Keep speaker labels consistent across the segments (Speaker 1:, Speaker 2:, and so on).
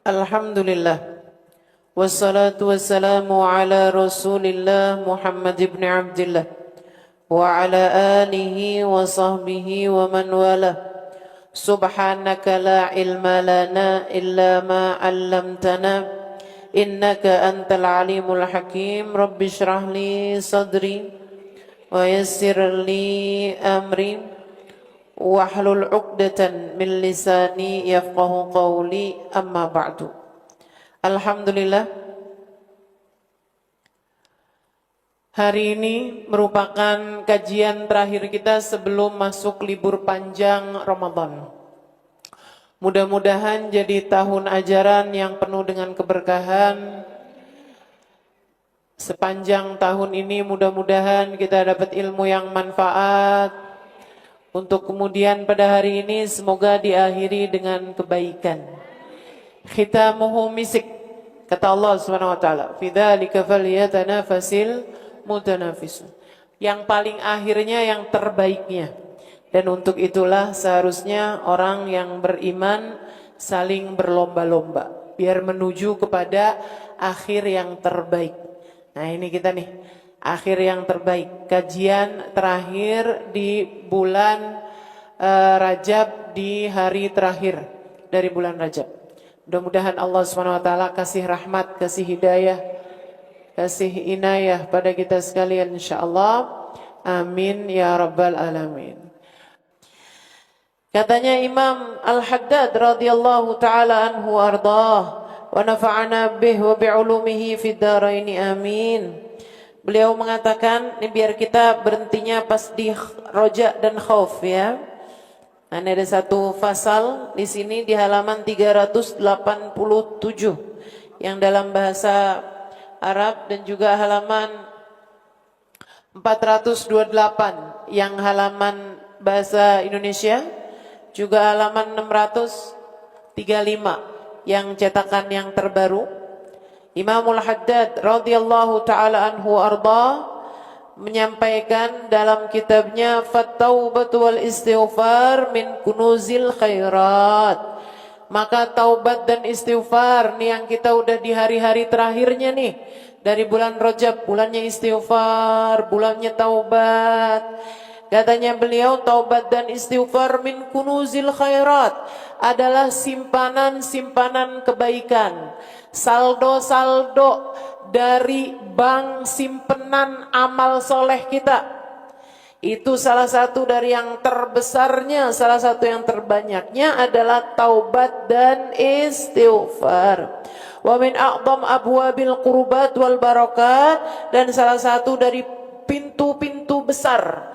Speaker 1: Alhamdulillah. Wassalatu wassalamu ala Rasulillah Muhammad ibn Abdullah wa ala alihi wa sahbihi wa man wala. Subhanaka la ilma lana illa ma 'allamtana innaka antal alimul hakim. Rabbi shrah li sadri wa yassir li amri wahlul 'uqdatan min lisani yafqahu qawli. Amma ba'du. Alhamdulillah, hari ini merupakan kajian terakhir kita sebelum masuk libur panjang Ramadan. Mudah-mudahan jadi tahun ajaran yang penuh dengan keberkahan. Sepanjang tahun ini mudah-mudahan kita dapat ilmu yang manfaat. Untuk kemudian pada hari ini semoga diakhiri dengan kebaikan. Khitamuhu misik, kata Allah Subhanahu wa taala, fi dzalika falyatanafasil mutanafisun. Yang paling akhirnya yang terbaiknya. Dan untuk itulah seharusnya orang yang beriman saling berlomba-lomba biar menuju kepada akhir yang terbaik. Nah, ini kita nih, akhir yang terbaik. Kajian terakhir di bulan Rajab, di hari terakhir dari bulan Rajab. Mudah-mudahan Allah SWT kasih rahmat, kasih hidayah, kasih inayah pada kita sekalian insyaAllah. Amin ya rabbal alamin. Katanya Imam Al-Haddad radhiyallahu ta'ala anhu ardah wa nafa'ana bih wa bi'ulumihi fid dharaini amin. Beliau mengatakan, ini biar kita berhentinya pas di roja dan khauf ya. Nah, ada satu fasal di sini di halaman 387 yang dalam bahasa Arab dan juga halaman 428 yang halaman bahasa Indonesia, juga halaman 635 yang cetakan yang terbaru. Imamul Haddad radhiyallahu taala anhu arda menyampaikan dalam kitabnya Fattaubatu wal istighfar min kunuzil khairat. Maka taubat dan istighfar nih yang kita udah di hari-hari terakhirnya nih dari bulan Rajab, bulannya istighfar, bulannya taubat. Katanya beliau, taubat dan istighfar min kunuzil khairat adalah simpanan-simpanan kebaikan, saldo-saldo dari bank simpenan amal soleh kita. Itu salah satu dari yang terbesarnya, salah satu yang terbanyaknya adalah taubat dan istighfar. Wa min a'dham abwabil qurbat wal barakat, dan salah satu dari pintu-pintu besar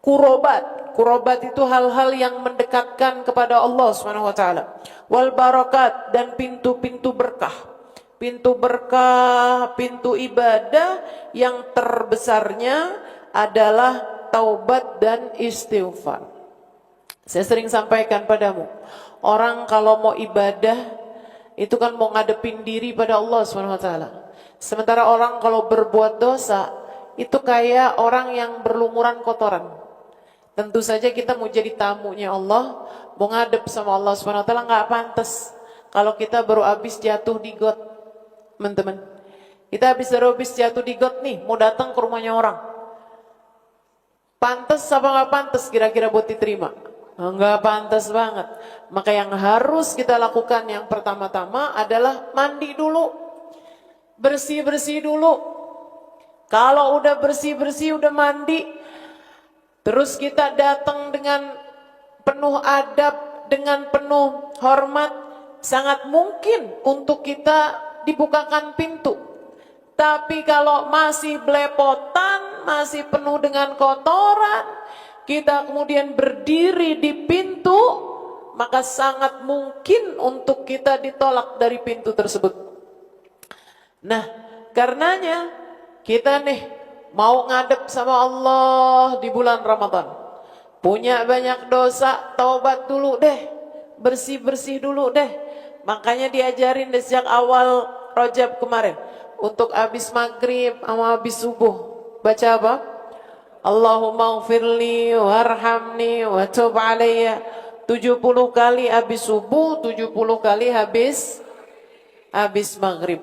Speaker 1: kurobat. Kurobat itu hal-hal yang mendekatkan kepada Allah Subhanahu wa taala. Wal barakat, dan pintu-pintu berkah. Pintu berkah, pintu ibadah yang terbesarnya adalah taubat dan istighfar. Saya sering sampaikan padamu, orang kalau mau ibadah itu kan mau ngadepin diri pada Allah SWT. Sementara orang kalau berbuat dosa itu kayak orang yang berlumuran kotoran. Tentu saja kita mau jadi tamunya Allah, mau ngadep sama Allah SWT, nggak pantas kalau kita baru habis jatuh di got. Teman-teman, kita habis jatuh di got nih, mau datang ke rumahnya orang. Pantas apa nggak pantas kira-kira buat diterima? Nggak pantas banget. Maka yang harus kita lakukan yang pertama-tama adalah mandi dulu, bersih-bersih dulu. Kalau udah bersih-bersih, udah mandi, terus kita datang dengan penuh adab, dengan penuh hormat, sangat mungkin untuk kita dibukakan pintu. Tapi kalau masih belepotan, masih penuh dengan kotoran, kita kemudian berdiri di pintu, maka sangat mungkin untuk kita ditolak dari pintu tersebut. Nah, karenanya kita nih mau ngadep sama Allah di bulan Ramadan, punya banyak dosa, taubat dulu deh, bersih-bersih dulu deh. Makanya diajarin sejak awal Rajab kemarin, untuk habis maghrib sama habis subuh baca apa? Allahumma ighfirli warhamni wa tub alayya 70 kali habis subuh, 70 kali habis maghrib.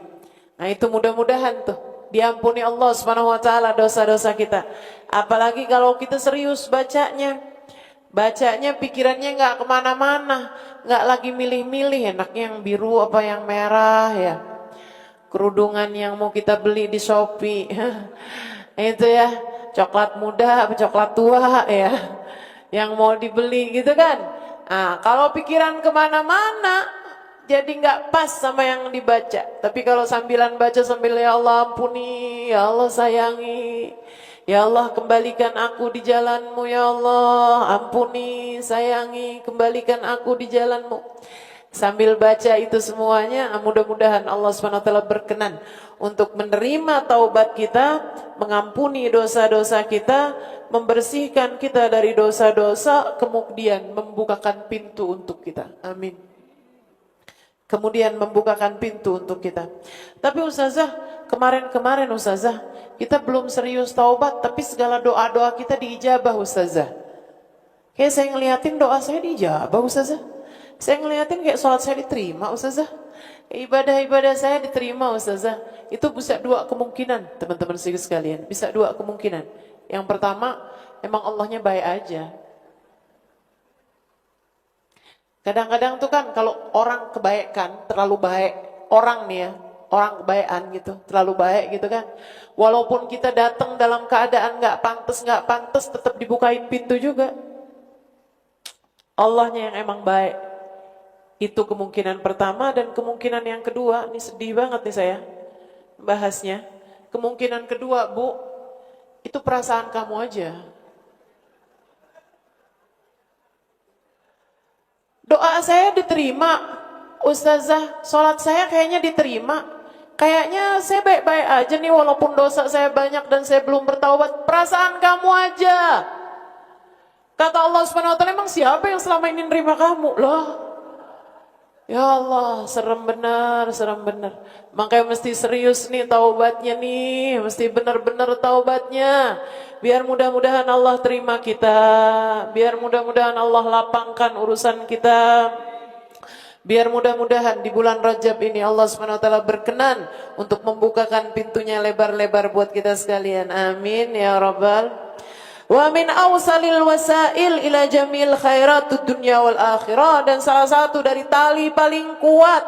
Speaker 1: Nah itu mudah-mudahan tuh diampuni Allah Subhanahu wa taala dosa-dosa kita. Apalagi kalau kita serius bacanya. Bacanya pikirannya nggak kemana-mana, nggak lagi milih-milih enaknya yang biru apa yang merah ya. Kerudungan yang mau kita beli di Shopee. Itu ya, coklat muda apa coklat tua ya. Yang mau dibeli gitu kan. Nah, kalau pikiran kemana-mana jadi nggak pas sama yang dibaca. Tapi kalau sambilan baca sambil ya Allah ampuni, ya Allah sayangi, ya Allah kembalikan aku di jalanmu, ya Allah ampuni, sayangi, kembalikan aku di jalanmu. Sambil baca itu semuanya, mudah-mudahan Allah SWT berkenan untuk menerima taubat kita, mengampuni dosa-dosa kita, membersihkan kita dari dosa-dosa, kemudian membukakan pintu untuk kita. Amin. Kemudian membukakan pintu untuk kita. Tapi Ustazah, kemarin-kemarin Ustazah, kita belum serius taubat, tapi segala doa-doa kita diijabah Ustazah. Kayak saya ngeliatin doa saya diijabah Ustazah. Saya ngeliatin kayak sholat saya diterima Ustazah. Ibadah-ibadah saya diterima Ustazah. Itu bisa dua kemungkinan teman-teman sekalian. Bisa dua kemungkinan. Yang pertama, emang Allahnya baik aja. Kadang-kadang tuh kan kalau orang kebaikan, terlalu baik. Orang nih ya, orang kebaikan gitu, terlalu baik gitu kan. Walaupun kita datang dalam keadaan gak pantas, tetap dibukain pintu juga. Allahnya yang emang baik. Itu kemungkinan pertama, dan kemungkinan yang kedua, ini sedih banget nih saya bahasnya. Kemungkinan kedua, Bu, itu perasaan kamu aja. Doa saya diterima, Ustazah, sholat saya kayaknya diterima. Kayaknya saya baik-baik aja nih walaupun dosa saya banyak dan saya belum bertaubat. Perasaan kamu aja. Kata Allah SWT, emang siapa yang selama ini nerima kamu? Loh. Ya Allah, serem benar, serem benar. Makanya mesti serius nih taubatnya nih, mesti benar-benar taubatnya. Biar mudah-mudahan Allah terima kita, biar mudah-mudahan Allah lapangkan urusan kita. Biar mudah-mudahan di bulan Rajab ini Allah SWT berkenan untuk membukakan pintunya lebar-lebar buat kita sekalian. Amin ya Rabbal. Wa min awsalil wasail ila jamil khairatud dunya wal akhirah, dan salah satu dari tali paling kuat,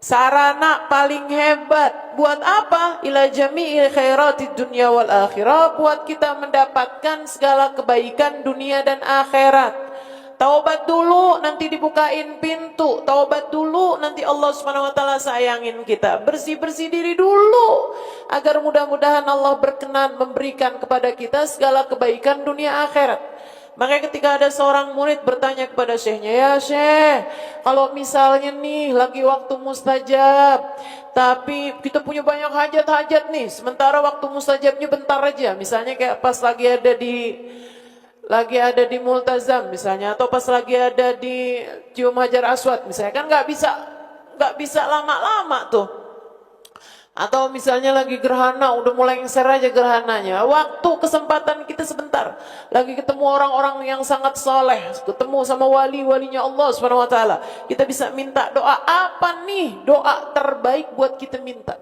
Speaker 1: sarana paling hebat buat apa? Ila jamil khairatid dunya wal akhirah, buat kita mendapatkan segala kebaikan dunia dan akhirat. Taubat dulu nanti dibukain pintu. Taubat dulu nanti Allah SWT sayangin kita. Bersih-bersih diri dulu agar mudah-mudahan Allah berkenan memberikan kepada kita segala kebaikan dunia akhirat. Makanya ketika ada seorang murid bertanya kepada syekhnya, ya syekh, kalau misalnya nih lagi waktu mustajab, tapi kita punya banyak hajat-hajat nih, sementara waktu mustajabnya bentar aja, misalnya kayak pas lagi ada di multazam misalnya, atau pas lagi ada di cium hajar aswad misalnya, kan nggak bisa lama-lama tuh. Atau misalnya lagi gerhana, udah mulai ngser aja gerhananya, waktu kesempatan kita sebentar, lagi ketemu orang-orang yang sangat soleh, ketemu sama wali-walinya Allah SWT, kita bisa minta doa. Apa nih doa terbaik buat kita minta?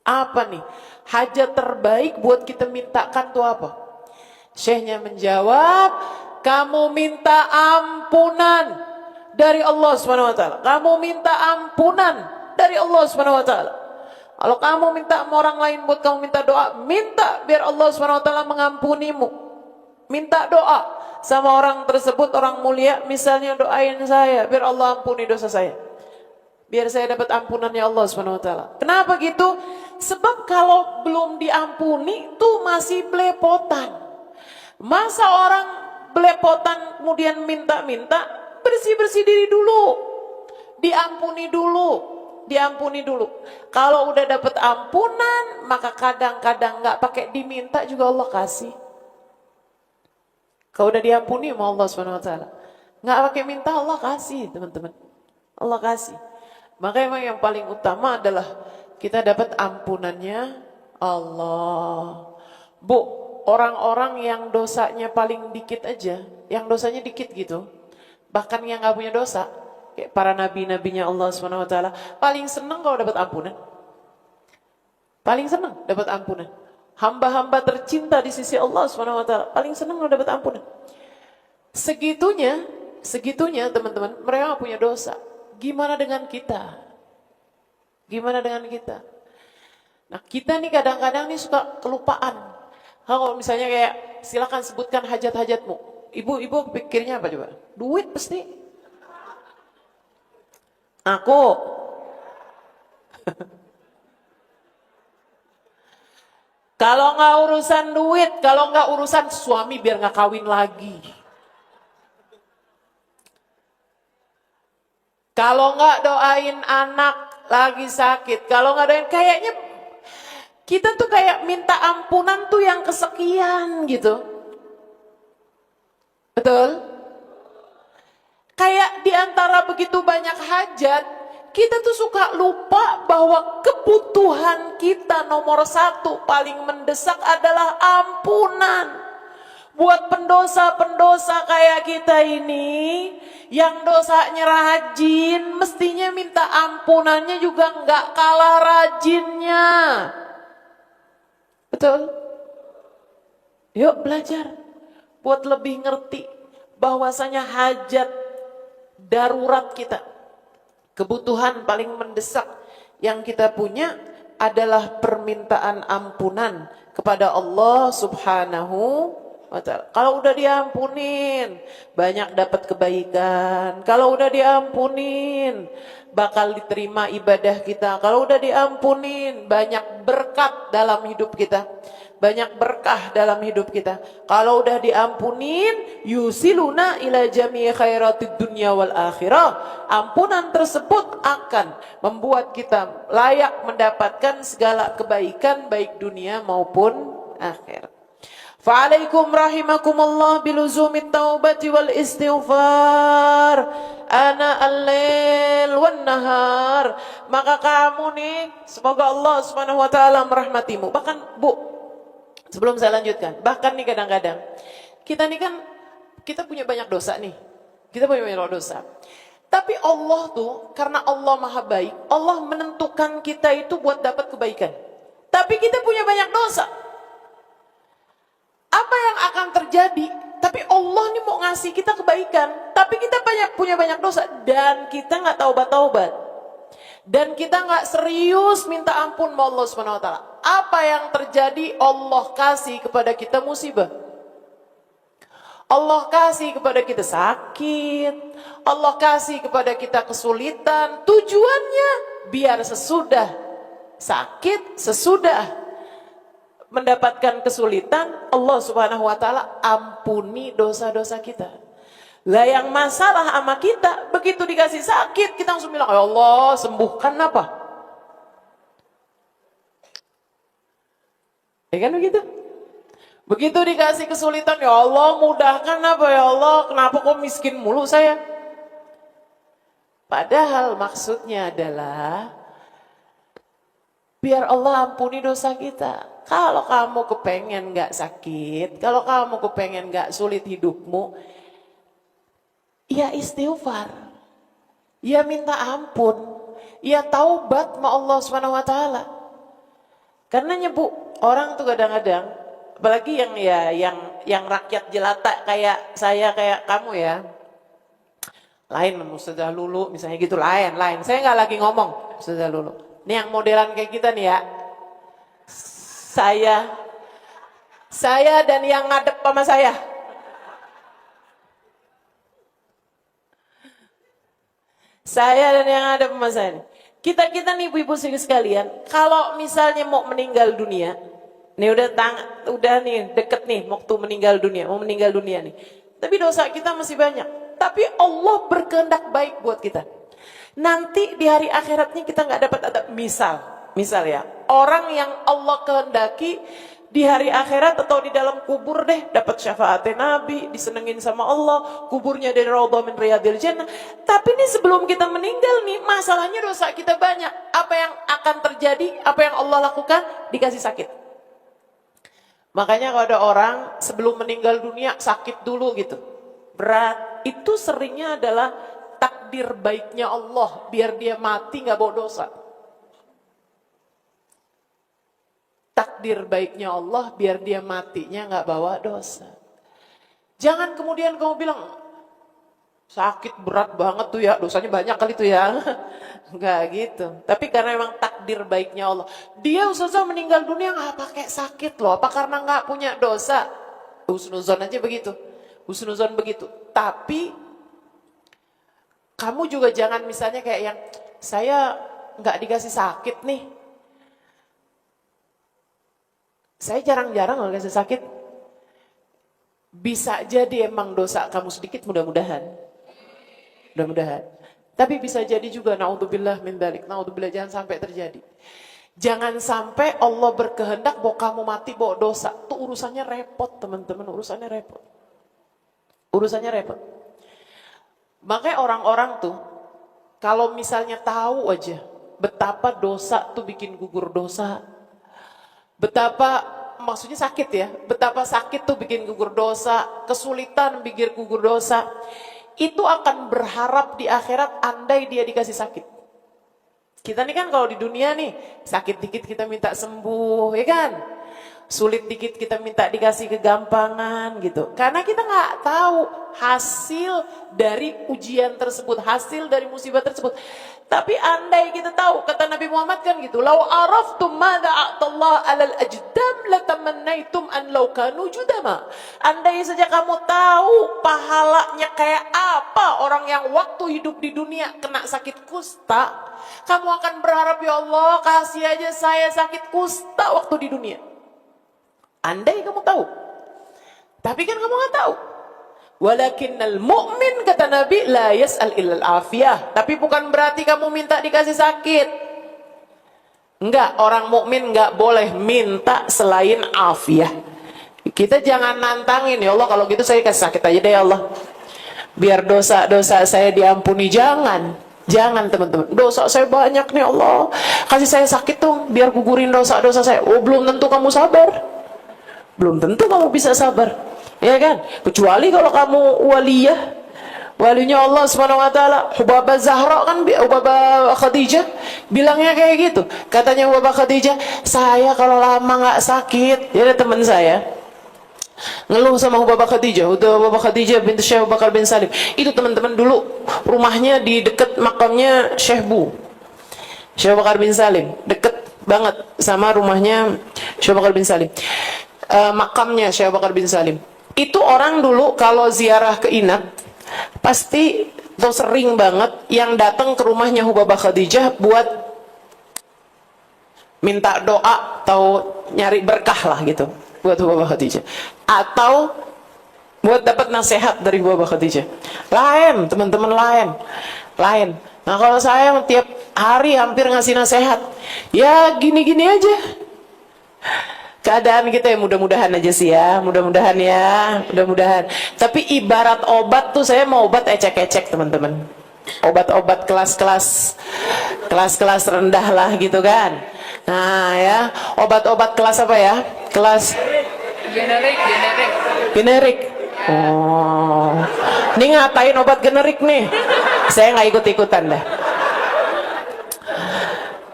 Speaker 1: Apa nih hajat terbaik buat kita mintakan tuh apa? Syekhnya menjawab, kamu minta ampunan dari Allah SWT. Kamu minta ampunan dari Allah SWT. Kalau kamu minta sama orang lain buat kamu minta doa, minta biar Allah SWT mengampunimu. Minta doa sama orang tersebut, orang mulia, misalnya doain saya biar Allah ampuni dosa saya, biar saya dapat ampunannya Allah SWT. Kenapa gitu? Sebab kalau belum diampuni tuh masih belepotan. Masa orang belepotan kemudian minta-minta? Bersih-bersih diri dulu, diampuni dulu. Kalau udah dapat ampunan, maka kadang-kadang nggak pakai diminta juga Allah kasih. Kalau udah diampuni sama Allah SWT, nggak pakai minta, Allah kasih, teman-teman. Allah kasih. Makanya yang paling utama adalah kita dapat ampunannya Allah. Bu, orang-orang yang dosanya paling dikit aja, yang dosanya dikit gitu, bahkan yang gak punya dosa, kayak para nabi-nabinya Allah SWT, paling seneng kalau dapat ampunan. Paling seneng dapat ampunan. Hamba-hamba tercinta di sisi Allah SWT, paling seneng kalau dapat ampunan. Segitunya teman-teman, mereka gak punya dosa. Gimana dengan kita? Gimana dengan kita? Nah, kita nih kadang-kadang nih suka kelupaan. Kalau misalnya kayak, silakan sebutkan hajat-hajatmu. Ibu pikirnya apa coba? Duit pasti. Aku. Kalau nggak urusan duit, kalau nggak urusan suami biar nggak kawin lagi. Kalau nggak doain anak lagi sakit, kalau nggak doain, kayaknya kita tuh kayak minta ampunan tuh yang kesekian gitu. Betul? Kayak diantara begitu banyak hajat, kita tuh suka lupa bahwa kebutuhan kita nomor satu paling mendesak adalah ampunan. Buat pendosa-pendosa kayak kita ini, yang dosanya rajin, mestinya minta ampunannya juga nggak kalah rajinnya. Betul? Yuk belajar buat lebih ngerti bahwasanya hajat darurat kita, kebutuhan paling mendesak yang kita punya adalah permintaan ampunan kepada Allah Subhanahu wa Ta'ala. Kalau udah diampunin, banyak dapat kebaikan. Kalau udah diampunin, bakal diterima ibadah kita. Kalau udah diampunin, banyak berkat dalam hidup kita. Banyak berkah dalam hidup kita. Kalau udah diampunin, yusiluna ila jami'i khairatid dunya wal akhirah. Ampunan tersebut akan membuat kita layak mendapatkan segala kebaikan baik dunia maupun akhirat. Fa'alaikum rahimakumullah biluzumit taubati wal istighfar ana al-lail wan nahar. Maka kamu nih, semoga Allah Subhanahu wa taala merahmatimu. Bahkan Bu, sebelum saya lanjutkan, bahkan nih kadang-kadang kita nih kan, kita punya banyak dosa nih. Kita punya banyak dosa. Tapi Allah tuh, karena Allah Maha Baik, Allah menentukan kita itu buat dapat kebaikan. Tapi kita punya banyak dosa. Apa yang akan terjadi? Tapi Allah nih mau ngasih kita kebaikan, tapi kita punya banyak dosa dan kita nggak taubat-taubat. Dan kita nggak serius minta ampun sama Allah Subhanahu wa taala. Apa yang terjadi? Allah kasih kepada kita musibah. Allah kasih kepada kita sakit. Allah kasih kepada kita kesulitan. Tujuannya biar sesudah sakit, sesudah mendapatkan kesulitan, Allah Subhanahu wa taala ampuni dosa-dosa kita. Lah yang masalah sama kita, begitu dikasih sakit, kita langsung bilang, ya Allah sembuhkan apa? Ya kan begitu? Begitu dikasih kesulitan, ya Allah mudahkan apa ya Allah, kenapa kok miskin mulu saya? Padahal maksudnya adalah biar Allah ampuni dosa kita. Kalau kamu kepengen gak sakit, kalau kamu kepengen gak sulit hidupmu, ya istighfar, ya minta ampun, ya taubat sama Allah Subhanahu wa taala. Karena Bu, orang tuh kadang-kadang, apalagi yang rakyat jelata kayak saya, kayak kamu ya. Lain Ustazah Lulu misalnya gitu, lain. Saya nggak lagi ngomong Ustazah Lulu. Ini yang modelan kayak kita nih ya. Saya dan yang ngadep sama saya. Saya dan yang ngadep sama saya. Kita nih ibu-ibu sekalian, kalau misalnya mau meninggal dunia, nih udah nih deket nih waktu meninggal dunia nih. Tapi dosa kita masih banyak. Tapi Allah berkehendak baik buat kita. Nanti di hari akhiratnya kita nggak dapat adab. Misal ya, orang yang Allah kehendaki di hari akhirat atau di dalam kubur deh dapat syafaatnya Nabi, disenengin sama Allah, kuburnya dari raudhah min riyadil jannah. Tapi nih sebelum kita meninggal nih, masalahnya dosa kita banyak. Apa yang akan terjadi? Apa yang Allah lakukan? Dikasih sakit. Makanya kalau ada orang sebelum meninggal dunia sakit dulu gitu, berat, itu seringnya adalah takdir baiknya Allah biar dia mati nggak bawa dosa. Takdir baiknya Allah biar dia matinya nggak bawa dosa. Jangan kemudian kamu bilang sakit berat banget tuh ya, dosanya banyak kali tuh ya. Enggak gitu. Tapi karena memang takdir baiknya Allah. Dia ustazah meninggal dunia nggak pakai sakit loh. Apa karena nggak punya dosa? Husnuzon aja begitu. Husnuzon begitu. Tapi kamu juga jangan misalnya kayak yang saya nggak dikasih sakit nih. Saya jarang-jarang nggak dikasih sakit. Bisa jadi emang dosa kamu sedikit, mudah-mudahan. Mudah-mudahan. Tapi bisa jadi juga naudzubillah min dzalik. Naudzubillah, jangan sampai terjadi. Jangan sampai Allah berkehendak bahwa kamu mati bawa dosa. Itu urusannya repot, teman-teman, urusannya repot. Urusannya repot. Makanya orang-orang tuh kalau misalnya tahu aja betapa dosa tuh bikin gugur dosa. Betapa maksudnya sakit ya, betapa sakit tuh bikin gugur dosa, kesulitan bikin gugur dosa. Itu akan berharap di akhirat andai dia dikasih sakit. Kita nih kan kalau di dunia nih, sakit dikit kita minta sembuh, ya kan? Sulit dikit kita minta dikasih kegampangan gitu. Karena kita nggak tahu hasil dari ujian tersebut, hasil dari musibah tersebut. Tapi andai kita tahu, kata Nabi Muhammad kan gitu, "Lau araftum madza a'tallah 'alal ajdam latamannaitum an law kanu judama." Andai saja kamu tahu pahalanya kayak apa orang yang waktu hidup di dunia kena sakit kusta, kamu akan berharap, ya Allah, kasih aja saya sakit kusta waktu di dunia. Andai kamu tahu. Tapi kan kamu nggak tahu. Walakinnal mu'min, kata Nabi, la yas'al illal afiyah. Tapi bukan berarti kamu minta dikasih sakit. Enggak, orang mukmin enggak boleh minta selain afiyah. Kita jangan nantangin, ya Allah kalau gitu saya kasih sakit aja deh ya Allah. Biar dosa-dosa saya diampuni. Jangan teman-teman. Dosa saya banyak nih Allah. Kasih saya sakit tuh biar gugurin dosa-dosa saya. Oh, belum tentu kamu sabar. Belum tentu kamu bisa sabar. Ya kan? Kecuali kalau kamu waliyah, walinya Allah Subhanahu wa taala. Hubabah Zahra kan, Hubabah Khadijah bilangnya kayak gitu. Katanya Hubabah Khadijah, saya kalau lama nggak sakit, ya ada teman saya ngeluh sama Hubabah Khadijah. Hubabah Khadijah binti Syekh Abu Bakar bin Salim. Itu teman-teman dulu rumahnya di dekat makamnya Syekh Abu Bakar bin Salim, deket banget sama rumahnya Syekh Abu Bakar bin Salim. Makamnya Syekh Abu Bakar bin Salim. Itu orang dulu kalau ziarah ke Inap pasti tuh sering banget yang datang ke rumahnya Hubabah Khadijah buat minta doa atau nyari berkah lah gitu buat Hubabah Khadijah, atau buat dapat nasihat dari Hubabah Khadijah. Lain, teman-teman, lain. Nah kalau saya tiap hari hampir ngasih nasihat, ya gini-gini aja keadaan kita, ya mudah-mudahan aja sih ya, mudah-mudahan. Tapi ibarat obat tuh, saya mau obat ecek-ecek teman-teman, obat-obat kelas-kelas rendah lah gitu kan. Nah ya, obat-obat kelas apa ya, kelas generik. Oh, ini ngatain obat generik nih, saya nggak ikut-ikutan dah.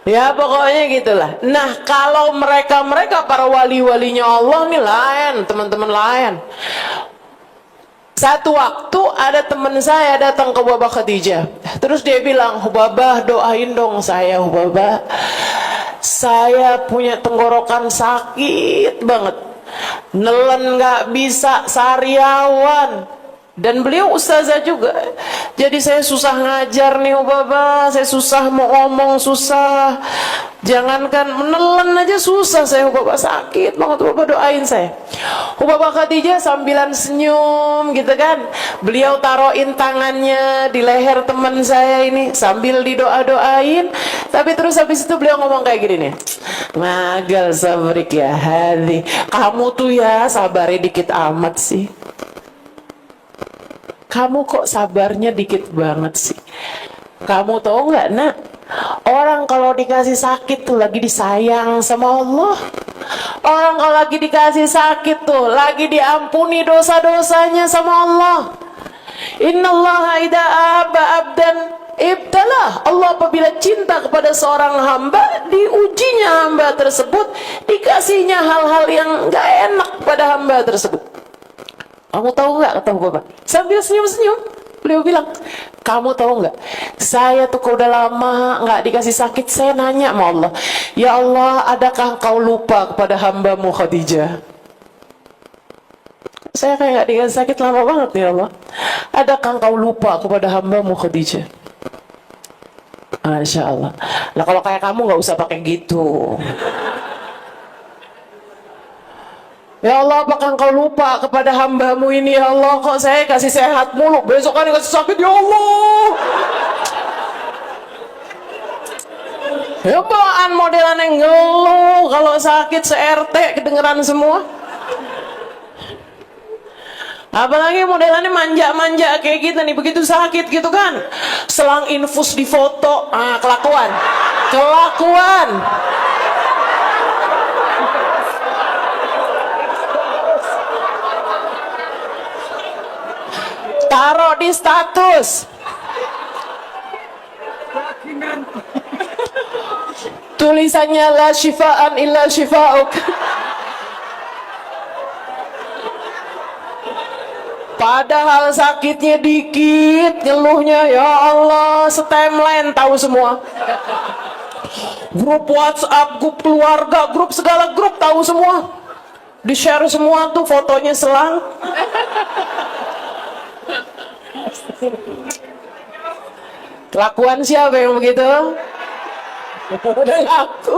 Speaker 1: Ya pokoknya gitulah. Nah kalau mereka para wali-walinya Allah nih lain, teman-teman, lain. Satu waktu ada teman saya datang ke Hubabah Khadijah. Terus dia bilang, "Hubabah, doain dong saya, Hubabah. Saya punya tenggorokan sakit banget. Nelen gak bisa, sariawan. Dan beliau ustazah juga. Jadi saya susah ngajar nih Hubabah, saya susah mau ngomong, susah. Jangankan menelan aja susah saya, Hubabah, sakit banget. Hubabah doain saya." Hubabah Khadijah sambilan senyum gitu kan. Beliau taruhin tangannya di leher teman saya ini sambil didoa-doain. Tapi terus habis itu beliau ngomong kayak gini nih, "Magal sabrik ya hadi. Kamu tuh ya sabarnya dikit amat sih. Kamu kok sabarnya dikit banget sih. Kamu tahu nggak, nak? Orang kalau dikasih sakit tuh lagi disayang sama Allah. Orang kalau lagi dikasih sakit tuh, lagi diampuni dosa-dosanya sama Allah. Innallaha idza aba abdan ibtalah. Allah apabila cinta kepada seorang hamba, diujinya hamba tersebut, dikasihnya hal-hal yang gak enak pada hamba tersebut. Kamu tahu nggak, kata Bapak sambil senyum-senyum, beliau bilang, kamu tahu nggak, saya tuh kalau udah lama nggak dikasih sakit, saya nanya sama Allah, ya Allah, adakah engkau lupa kepada hambamu Khadijah? Saya kayak nggak dikasih sakit lama banget ya Allah, adakah engkau lupa kepada hambamu Khadijah? Masya Allah. Nah kalau kayak kamu nggak usah pakai gitu. Ya Allah, apakah engkau lupa kepada hambamu ini ya Allah? Kok saya kasih sehat mulu, besok kan kasih sakit ya Allah. Ya bawaan modelan yang ngeluh, kalau sakit se-RT kedengeran semua. Apalagi modelannya manja-manja kayak gitu nih, begitu sakit gitu kan, selang infus di foto, kelakuan. Taruh di status, tulisannya la syifaan illa syifa'uk. Padahal sakitnya dikit, ngeluhnya ya Allah, setimeline tahu semua. Grup WhatsApp, grup keluarga, grup segala grup tahu semua. Di-share semua tuh fotonya selang. Kelakuan siapa yang begitu? Aku.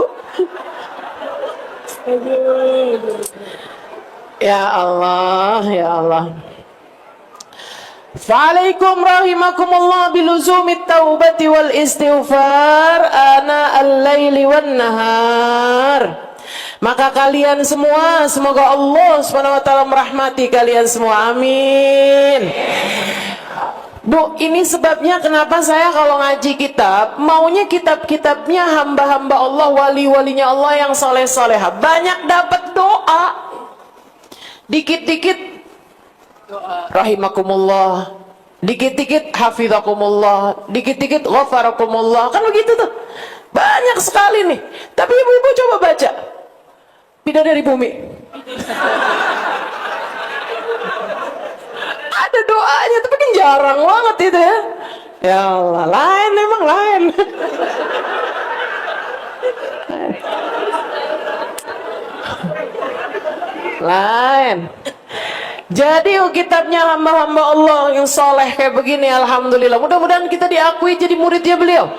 Speaker 1: Ya Allah, ya Allah. Fa'alaikum rahimakumullah biluzumit taubati wal istighfar ana al-laili wan nahar. Maka kalian semua, semoga Allah Subhanahu wa taala merahmati kalian semua. Amin. Bu, ini sebabnya kenapa saya kalau ngaji kitab, maunya kitab-kitabnya hamba-hamba Allah, wali-walinya Allah yang soleh-soleha. Banyak dapat doa. Dikit-dikit rahimakumullah, dikit-dikit hafizakumullah, dikit-dikit ghafarakumullah. Kan begitu tuh. Banyak sekali nih. Tapi ibu-ibu coba baca Bidadari Bumi. Ada doanya, tapi kan jarang banget itu ya. Ya Allah, lain emang lain. Lain. Jadi kitabnya hamba-hamba Allah yang soleh kayak begini, alhamdulillah. Mudah-mudahan kita diakui jadi muridnya beliau.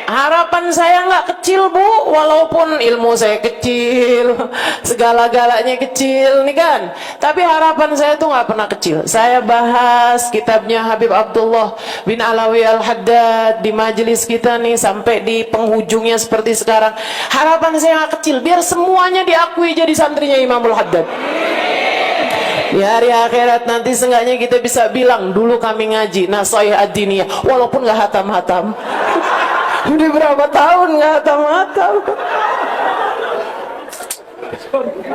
Speaker 1: Harapan saya nggak kecil bu, walaupun ilmu saya kecil, segala-galanya kecil nih kan. Tapi harapan saya tuh nggak pernah kecil. Saya bahas kitabnya Habib Abdullah bin Alawi Al-Haddad di majelis kita nih sampai di penghujungnya seperti sekarang. Harapan saya nggak kecil, biar semuanya diakui jadi santrinya Imamul Haddad. Di hari akhirat nanti seenggaknya kita bisa bilang dulu kami ngaji Nasoih Ad-Diniyah, walaupun nggak hatam-hatam. Udah berapa tahun nggak hatam-hatam.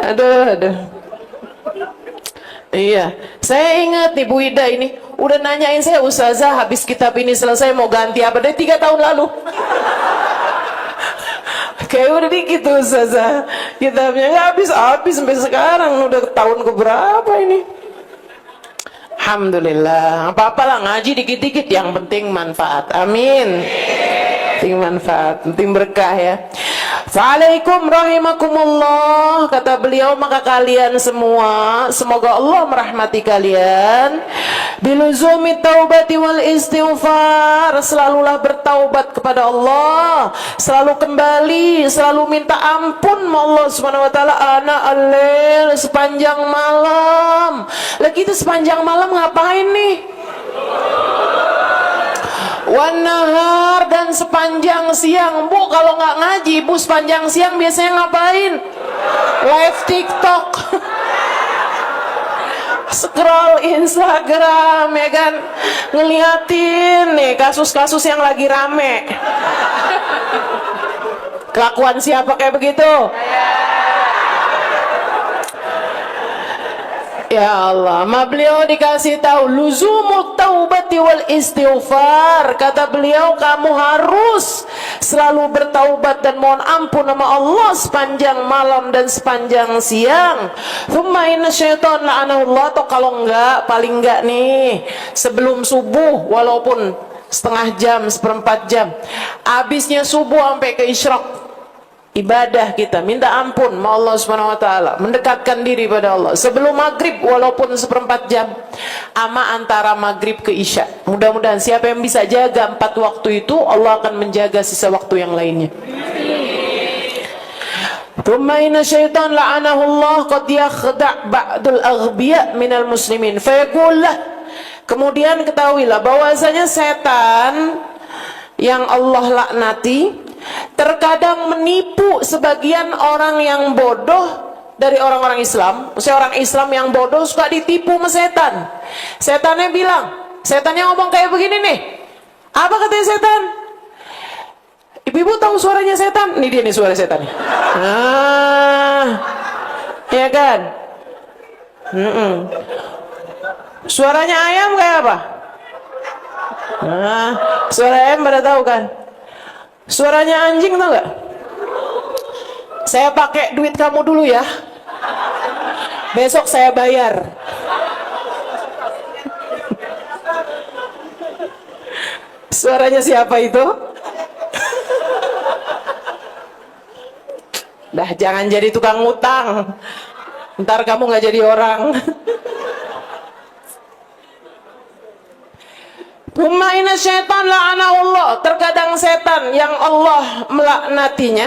Speaker 1: Aduh. Iya, saya ingat nih Bu Ida ini udah nanyain saya, Ustazah habis kitab ini selesai mau ganti apa? Dari 3 tahun lalu. Kayak udah dikit tuh Ustazah, kitabnya nggak habis sampai sekarang, udah tahun keberapa ini. Alhamdulillah, apa-apalah ngaji dikit-dikit, yang penting manfaat. Amin. Penting manfaat, penting berkah ya. Fa'alaikum rahimakumullah, kata beliau, maka kalian semua, semoga Allah merahmati kalian. Biluzumi taubati wal istighfar, selalulah bertaubat kepada Allah, selalu kembali, selalu minta ampun sama Allah Subhanahu wa taala. Ana al-lail, sepanjang malam. Lagi itu sepanjang malam ngapain nih? Wan nahar, dan sepanjang siang. Bu, kalau nggak ngaji, bu sepanjang siang biasanya ngapain? Live TikTok. Scroll Instagram ya kan, ngeliatin nih kasus-kasus yang lagi rame. Kelakuan siapa kayak begitu? Ya Allah, beliau dikasih tahu luzumut taubati wal istighfar. Kata beliau, kamu harus selalu bertaubat dan mohon ampun sama Allah sepanjang malam dan sepanjang siang. Thumma inna syaitan la'anahullah. Atau kalau enggak, paling enggak nih sebelum subuh, walaupun setengah jam, seperempat jam, habisnya subuh sampai ke isyraq, ibadah kita, minta ampun sama Allah Subhanahu wa taala, mendekatkan diri pada Allah. Sebelum maghrib walaupun seperempat jam, ama antara maghrib ke isya. Mudah-mudahan siapa yang bisa jaga 4 waktu itu, Allah akan menjaga sisa waktu yang lainnya. Thumma inna syaitan la'anahu Allah qad yakhda' ba'dul aghbiya minal muslimin fayaqul lah. Kemudian ketahuilah bahwasanya setan yang Allah laknati terkadang menipu sebagian orang yang bodoh dari orang-orang Islam. Maksudnya orang Islam yang bodoh suka ditipu sama setan. Setannya bilang, setannya ngomong kayak begini nih. Apa katanya setan? Ibu-ibu tahu suaranya setan? Ini dia nih suara setan nih. Ya kan? Suaranya ayam kayak apa? Suara ayam pada tahu kan? Suaranya anjing tau gak? Saya pakai duit kamu dulu ya, besok saya bayar. Suaranya siapa itu? Dah jangan jadi tukang ngutang, ntar kamu gak jadi orang. Humaina syaitan la'anahullah. Terkadang setan yang Allah melaknatinya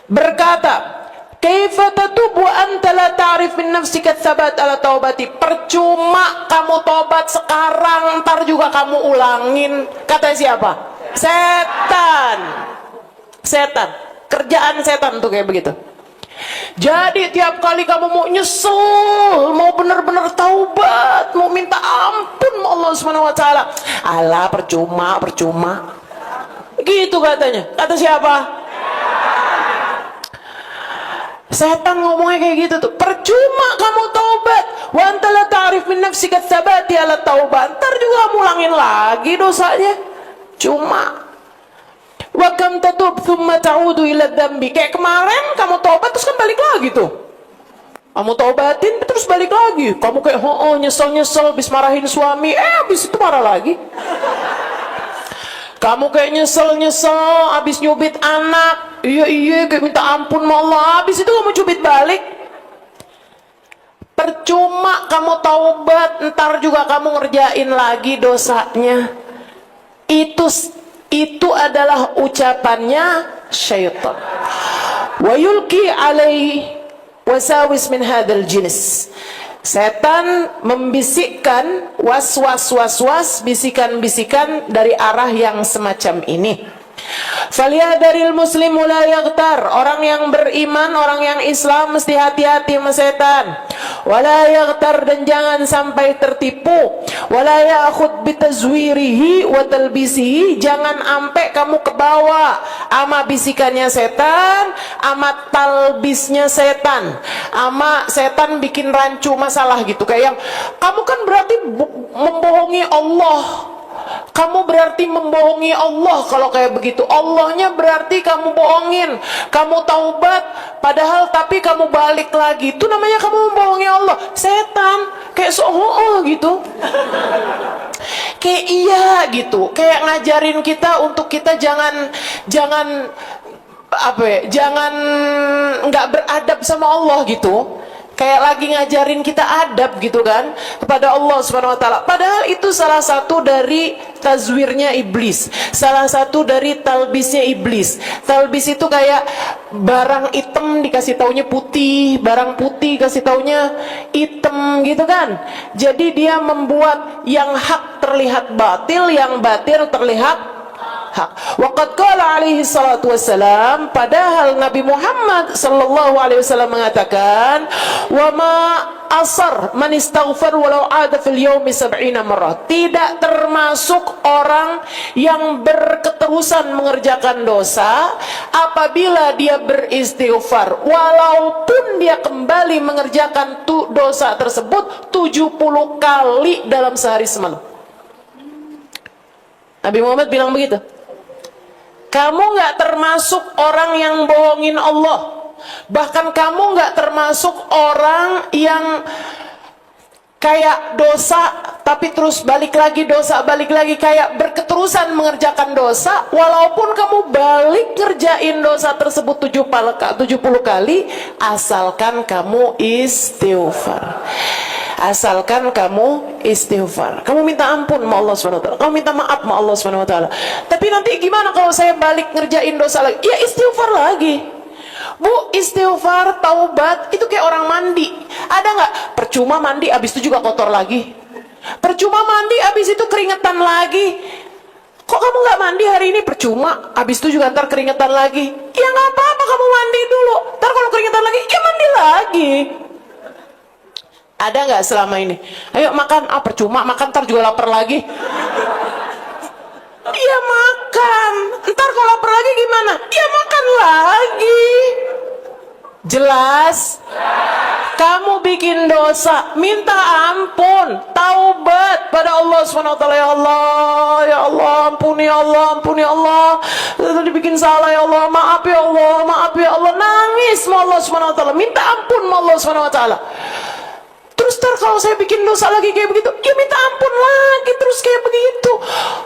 Speaker 1: berkata, kaifa tatubu anta la ta'rif min nafsika tsabat ala taubati. Percuma kamu tobat sekarang, ntar juga kamu ulangin. Kata siapa? Setan. Setan. Kerjaan setan tuh kayak begitu. Jadi tiap kali kamu mau nyesel, mau benar-benar taubat, mau minta ampun sama Allah Subhanahu wa taala, alah percuma. Gitu katanya. Kata siapa? Setan ngomongnya kayak gitu tuh. Percuma kamu taubat. Wa anta la ta'rif min nafsika tsabati ala taubat. Ntar juga kamu ulangin lagi dosanya. Cuma wa kam tatub thumma ta'udu ila dzambi. Kayak kemarin kamu tobat terus kan balik lagi tuh. Kamu tobatin terus balik lagi. Kamu kayak nyesel habis marahin suami, habis itu marah lagi. Kamu kayak nyesel habis nyubit anak. Iya kayak minta ampun sama Allah, habis itu kamu cubit balik. Percuma kamu taubat, ntar juga kamu ngerjain lagi dosanya. Itu adalah ucapannya syaitan. Wa yulqi alaihi wasawis min hadzal jinis. Setan membisikkan was-was bisikan-bisikan dari arah yang semacam ini. Falyadaril muslimu la yaghtar. Orang yang beriman, orang yang Islam mesti hati-hati sama setan. Wala yaghtar, dan jangan sampai tertipu. Wala ya'khud bitazwirihi wa talbisihi. Jangan sampai kamu kebawa ama bisikannya setan, ama talbisnya setan, ama setan bikin rancu masalah gitu. Kayak yang kamu kan berarti membohongi Allah. Kamu berarti membohongi Allah kalau kayak begitu. Allahnya berarti kamu bohongin. Kamu taubat padahal tapi kamu balik lagi. Itu namanya kamu membohongi Allah. Setan kayak gitu. Kayak iya gitu. Kayak ngajarin kita untuk kita jangan nggak beradab sama Allah gitu. Kayak lagi ngajarin kita adab gitu kan kepada Allah Subhanahu wa taala. Padahal itu salah satu dari tazwirnya iblis, salah satu dari talbisnya iblis. Talbis itu kayak barang hitam dikasih taunya putih, barang putih kasih taunya hitam gitu kan. Jadi dia membuat yang hak terlihat batil, yang batil terlihat hak. Waqad qala alaihi salatu wassalam, padahal Nabi Muhammad sallallahu alaihi wasallam mengatakan, wa ma asar man istaghfar walau ada fil yaumi sab'ina marrah. Tidak termasuk orang yang berketerusan mengerjakan dosa apabila dia beristighfar walaupun dia kembali mengerjakan dosa tersebut 70 kali dalam sehari semalam. Nabi Muhammad bilang begitu. Kamu nggak termasuk orang yang bohongin Allah. Bahkan kamu nggak termasuk orang yang kayak dosa tapi terus balik lagi dosa, balik lagi, kayak berketerusan mengerjakan dosa walaupun kamu balik ngerjain dosa tersebut 70 kali, asalkan kamu istighfar. Asalkan kamu istighfar, kamu minta ampun sama Allah SWT, kamu minta maaf sama Allah SWT. Tapi nanti gimana kalau saya balik ngerjain dosa lagi? Ya istighfar lagi. Bu, istighfar, taubat itu kayak orang mandi. Ada nggak? Percuma mandi, abis itu juga kotor lagi. Percuma mandi, abis itu keringetan lagi. Kok kamu nggak mandi hari ini? Percuma, abis itu juga ntar keringetan lagi. Ya nggak apa-apa, kamu mandi dulu. Ntar kalau keringetan lagi, ya mandi lagi. Ada nggak selama ini? Ayo makan, percuma makan, ntar juga lapar lagi. Ya makan, ntar kalau lapar lagi gimana? Ya makan lagi. Jelas? Kamu bikin dosa, minta ampun, taubat pada Allah SWT. Ya Allah, ampuni Allah, ampuni Allah. Tadi bikin salah ya Allah, maaf ya Allah, maaf ya Allah. Nangis sama Allah SWT, minta ampun sama Allah SWT. Terus kalau saya bikin dosa lagi kayak begitu, ya minta ampun lagi terus kayak begitu.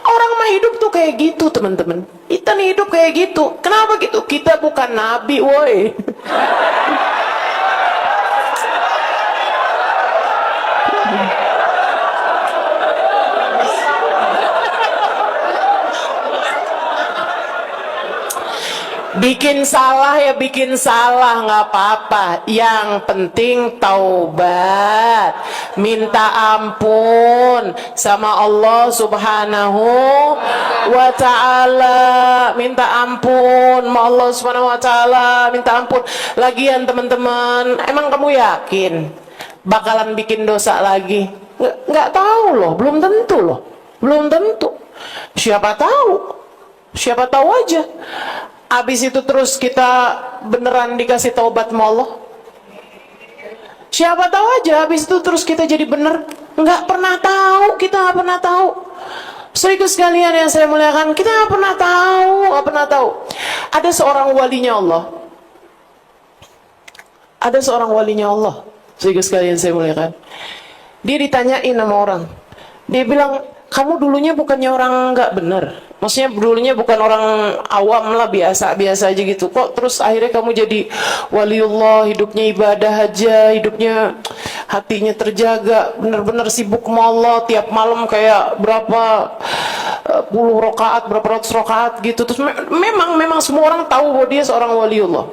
Speaker 1: Orang mah hidup tuh kayak gitu, teman-teman. Kita nih hidup kayak gitu. Kenapa gitu? Kita bukan nabi, woi. Bikin salah ya bikin salah, nggak apa-apa. Yang penting taubat, minta ampun sama Allah Subhanahu wa ta'ala. Minta ampun sama Allah Subhanahu wa ta'ala, minta ampun. Lagian teman-teman, emang kamu yakin bakalan bikin dosa lagi? Nggak tahu loh, belum tentu loh, belum tentu. Siapa tahu, siapa tahu aja. Habis itu terus kita beneran dikasih taubat sama Allah. Siapa tahu aja habis itu terus kita jadi bener. Nggak pernah tahu, kita nggak pernah tahu. Saudara sekalian yang saya muliakan, kita nggak pernah tahu, nggak pernah tahu. Ada seorang walinya Allah. Ada seorang walinya Allah. Saudara sekalian saya muliakan. Dia ditanyain sama orang. Dia bilang, kamu dulunya bukannya orang nggak bener. Maksudnya dulunya bukan orang awam lah, biasa-biasa aja gitu. Kok terus akhirnya kamu jadi waliullah, hidupnya ibadah aja, hidupnya hatinya terjaga, bener-bener sibuk sama Allah, tiap malam kayak berapa puluh rakaat, berapa ratus rakaat gitu. Terus memang semua orang tahu bahwa dia seorang waliullah.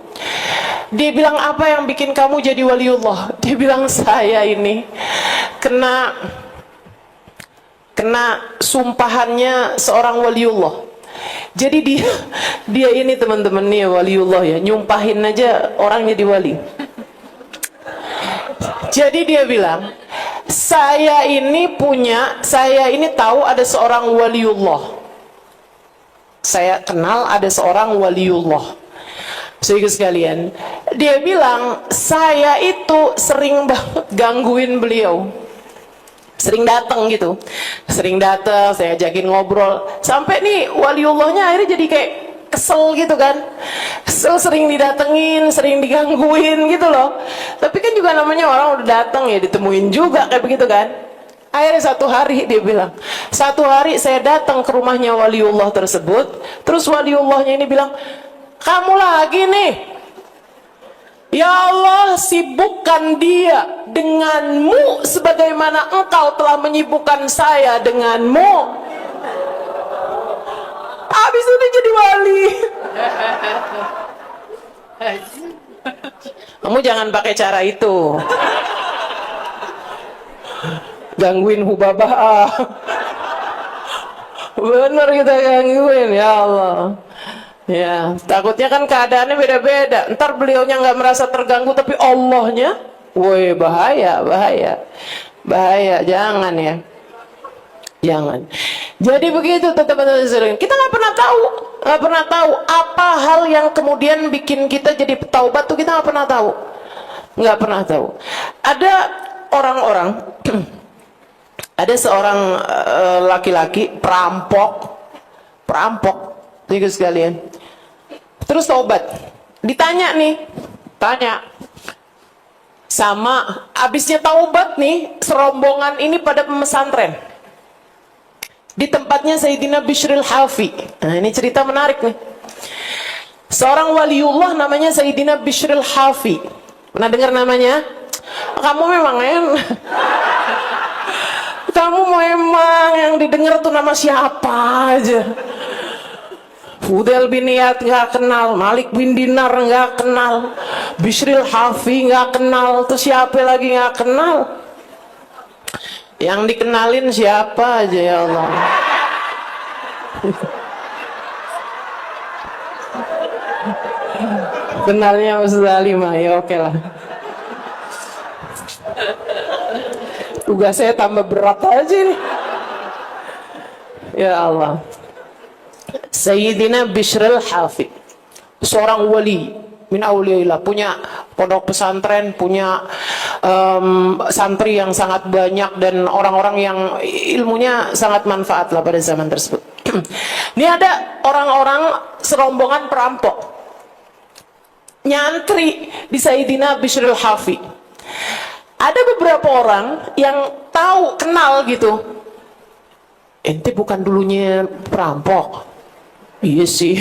Speaker 1: Dia bilang, apa yang bikin kamu jadi waliullah? Dia bilang, saya ini kena sumpahannya seorang waliullah. Jadi dia ini teman-teman nih waliullah ya, nyumpahin aja orang jadi wali. Jadi dia bilang, saya ini tahu ada seorang waliullah. Saya kenal ada seorang waliullah. Saudara sekalian, dia bilang, saya itu sering banget gangguin beliau. Sering datang gitu, saya ajakin ngobrol, sampai nih waliullahnya akhirnya jadi kayak kesel gitu kan, sering didatengin, sering digangguin gitu loh. Tapi kan juga namanya orang udah datang ya ditemuin juga kayak begitu kan. Akhirnya satu hari dia bilang, satu hari saya datang ke rumahnya waliullah tersebut, terus waliullahnya ini bilang, kamu lagi nih? Ya Allah, sibukkan dia denganmu sebagaimana engkau telah menyibukkan saya denganmu. Habis itu dia jadi wali. Kamu jangan pakai cara itu. Gangguin hubabah. Bener kita gangguin, ya Allah. Ya, takutnya kan keadaannya beda-beda. Ntar beliaunya nggak merasa terganggu, tapi Allahnya, woi bahaya, bahaya, bahaya. Jangan ya, jangan. Jadi begitu teman-teman sekalian. Kita nggak pernah tahu apa hal yang kemudian bikin kita jadi taubat tuh, kita nggak pernah tahu, nggak pernah tahu. Ada orang-orang, ada seorang laki-laki perampok, tiga sekalian. Terus taubat, ditanya nih, tanya sama abisnya taubat nih, serombongan ini pada pesantren di tempatnya Sayyidina Bishril Hafi. Nah ini cerita menarik nih. Seorang waliullah namanya Sayyidina Bishril Hafi. Pernah dengar namanya? Kamu memang kamu memang yang didengar tuh nama siapa aja. Fudail bin Iyad nggak kenal, Malik bin Dinar nggak kenal, Bishril Hafi nggak kenal, terus siapa lagi nggak kenal? Yang dikenalin siapa aja, ya Allah. Kenalnya Ustaz Ali mah, ya oke lah. Tugas saya tambah berat aja nih. Ya Allah. Sayyidina Bishril Hafi, seorang wali min auliyaillah, punya pondok pesantren, punya santri yang sangat banyak dan orang-orang yang ilmunya sangat manfaat lah pada zaman tersebut. Ini ada orang-orang serombongan perampok nyantri di Sayyidina Bishril Hafi. Ada beberapa orang yang tahu, kenal gitu. Ente bukan dulunya perampok? Iya sih.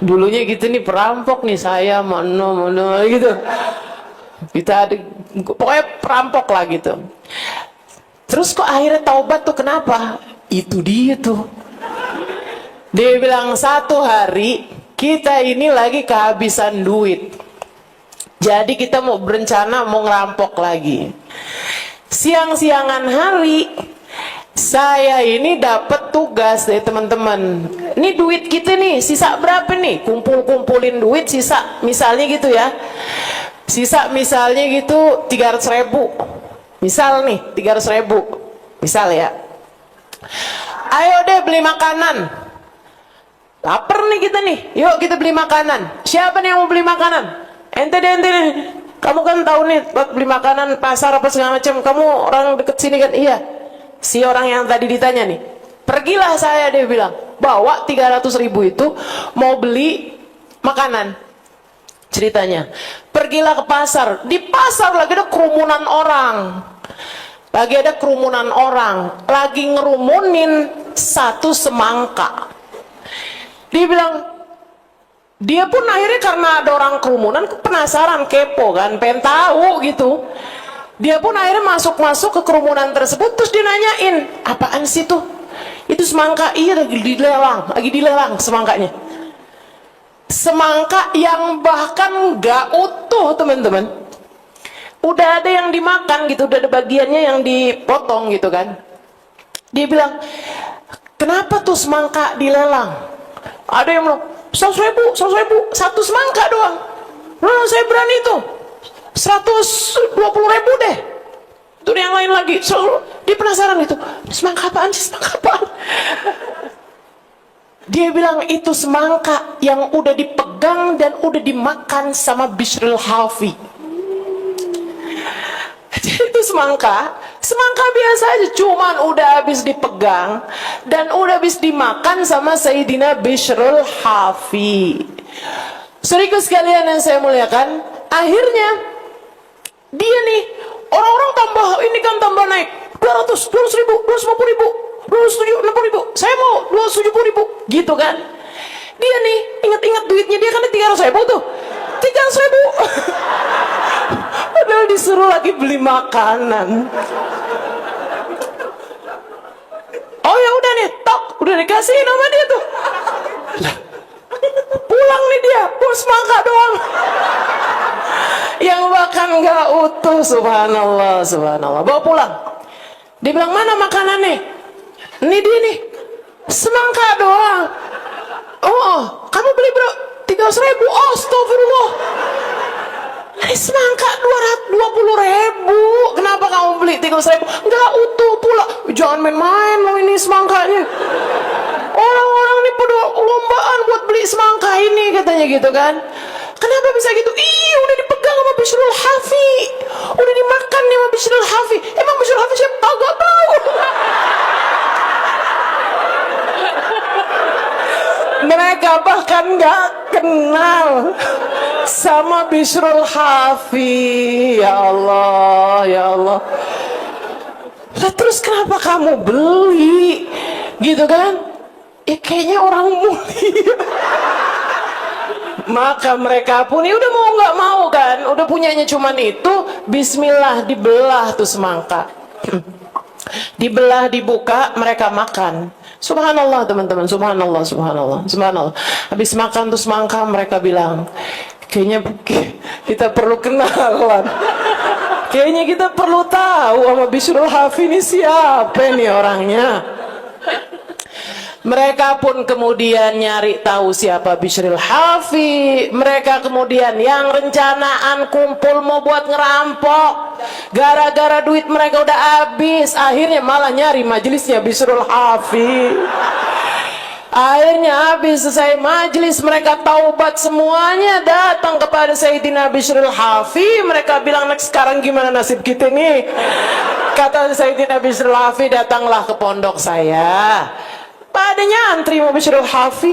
Speaker 1: Dulunya gitu nih, perampok nih saya, mana gitu. Kita ada, pokoknya perampok lah gitu. Terus kok akhirnya taubat tuh, kenapa? Itu dia tuh. Dia bilang satu hari kita ini lagi kehabisan duit. Jadi kita mau berencana mau ngerampok lagi. Siang-siangan hari saya ini dapat tugas dari teman-teman. Ini duit kita nih, sisa berapa nih? Kumpulin duit sisa, misalnya gitu ya. Sisa misalnya gitu 300.000. Misal nih 300.000. Misal ya. Ayo deh beli makanan. Lapar nih kita nih. Yuk kita beli makanan. Siapa nih yang mau beli makanan? Ente deh. Kamu kan tahu nih buat beli makanan pasar apa segala macam. Kamu orang deket sini kan? Iya. Si orang yang tadi ditanya nih, pergilah saya, dia bilang, bawa 300.000 itu mau beli makanan. Ceritanya, pergilah ke pasar. Di pasar lagi ada kerumunan orang. Lagi ngerumunin satu semangka. Dia bilang, dia pun akhirnya karena ada orang kerumunan, penasaran, kepo kan, pengen tahu gitu. Dia pun akhirnya masuk ke kerumunan tersebut, terus dia nanyain, apaan sih tuh? Itu semangka. Iya, lagi dilelang semangkanya. Semangka yang bahkan gak utuh, teman-teman. Udah ada yang dimakan gitu, udah ada bagiannya yang dipotong gitu kan. Dia bilang, kenapa tuh semangka dilelang? Ada yang bilang, 100.000, satu semangka doang. Nah, saya berani tuh 120.000 deh. Itu yang lain lagi. Dia penasaran itu, semangka apaan sih, semangka apaan? Dia bilang itu semangka yang udah dipegang dan udah dimakan sama Bishril Hafi. Jadi itu semangka biasa aja, cuman udah habis dipegang dan udah habis dimakan sama Sayyidina Bishril Hafi. Saudaraku sekalian yang saya muliakan, akhirnya dia nih, orang-orang tambah naik 200.000, 250.000, 260.000, saya mau 270.000 gitu kan. Dia nih ingat duitnya dia kan 300.000 tuh, 300.000. Padahal disuruh lagi beli makanan. Oh ya udah nih, tok, udah dikasih nama dia tuh. Pulang nih dia, semangka doang. Yang bahkan gak utuh, subhanallah. Bawa pulang. Dia bilang, mana makanannya?
Speaker 2: Ini dia nih, semangka doang. Oh, kamu beli berapa? 300.000. Astagfirullah. Ini semangka 220.000. Kenapa kamu beli 300.000? Enggak utuh pula. Jangan main-main loh ini semangkanya. Orang-orang ini pada lombaan buat beli semangka ini, katanya gitu kan. Kenapa bisa gitu? Ih, udah dipegang sama Bishrul Hafi, udah dimakan nih sama Bishrul Hafi. Emang Bishrul Hafi siapa? Kagak tahu. Mereka bahkan nggak kenal sama Bishrul Hafi. Ya Allah, ya Allah. Lah terus kenapa kamu beli? Gitu kan? Ya kayaknya orang mulia. Maka mereka pun ya udah mau nggak mau kan, udah punyanya cuman itu, bismillah dibelah tuh semangka. Dibelah, dibuka, mereka makan. Subhanallah teman-teman, subhanallah, subhanallah, subhanallah. Habis makan tuh semangka, mereka bilang, kayaknya kita perlu kenalan. Kayaknya kita perlu tahu sama Bishrul Hafi ini siapa nih orangnya. Mereka pun kemudian nyari tahu siapa Bishrul Hafi. Mereka kemudian yang rencanaan kumpul mau buat ngerampok, gara-gara duit mereka udah habis, akhirnya malah nyari majelisnya Bishrul Hafi. Akhirnya habis selesai majelis, mereka taubat semuanya, datang kepada Sayyidina Bishrul Hafi. Mereka bilang, sekarang gimana nasib kita nih? Kata Sayyidina Bishrul Hafi, datanglah ke pondok saya. Padanya antri mau Bishrul Hafi.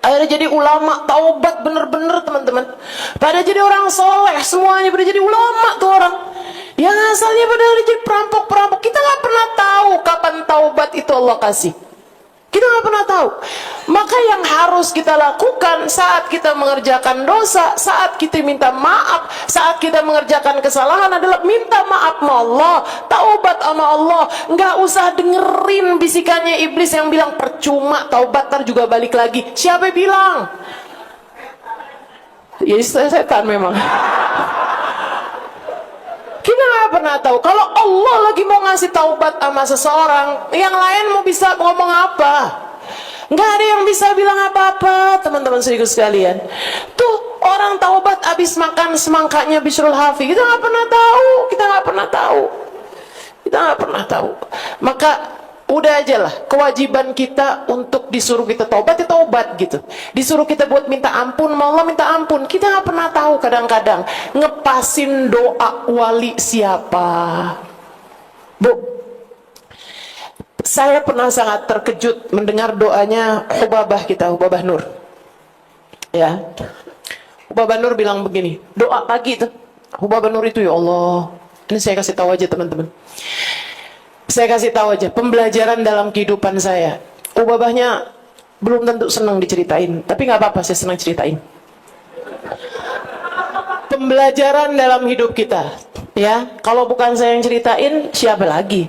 Speaker 2: Akhirnya jadi ulama, taubat bener-bener teman-teman. Pada jadi orang soleh, semuanya pada jadi ulama tuh orang. Yang asalnya padahal jadi perampok-perampok. Kita nggak pernah tahu kapan taubat itu Allah kasih. Kita nggak pernah tahu. Maka yang harus kita lakukan saat kita mengerjakan dosa, saat kita minta maaf, saat kita mengerjakan kesalahan adalah minta maaf sama Allah, taubat sama Allah. Nggak usah dengerin bisikannya iblis yang bilang percuma taubat ntar juga balik lagi. Siapa yang bilang? Ya setan memang. Kita nggak pernah tahu. Kalau Allah lagi mau ngasih taubat sama seseorang, yang lain mau bisa ngomong apa? Nggak ada yang bisa bilang apa-apa, teman-teman sekaligus sekalian. Tuh orang taubat abis makan semangkanya Bishrul Hafi. Kita nggak pernah tahu. Kita nggak pernah tahu. Kita nggak pernah tahu. Maka udah aja lah, kewajiban kita untuk disuruh kita taubat ya taubat gitu. Disuruh kita buat minta ampun, mau Allah minta ampun. Kita nggak pernah tahu kadang-kadang ngepasin doa wali siapa. Bu, saya pernah sangat terkejut mendengar doanya Hubabah kita, Hubabah Nur. Ya, Hubabah Nur bilang begini, doa pagi tuh. Hubabah Nur itu, ya Allah, ini saya kasih tahu aja teman-teman. Saya kasih tahu aja, pembelajaran dalam kehidupan saya. Ubabahnya belum tentu senang diceritain, tapi nggak apa-apa, saya senang ceritain. Pembelajaran dalam hidup kita, ya. Kalau bukan saya yang ceritain, siapa lagi?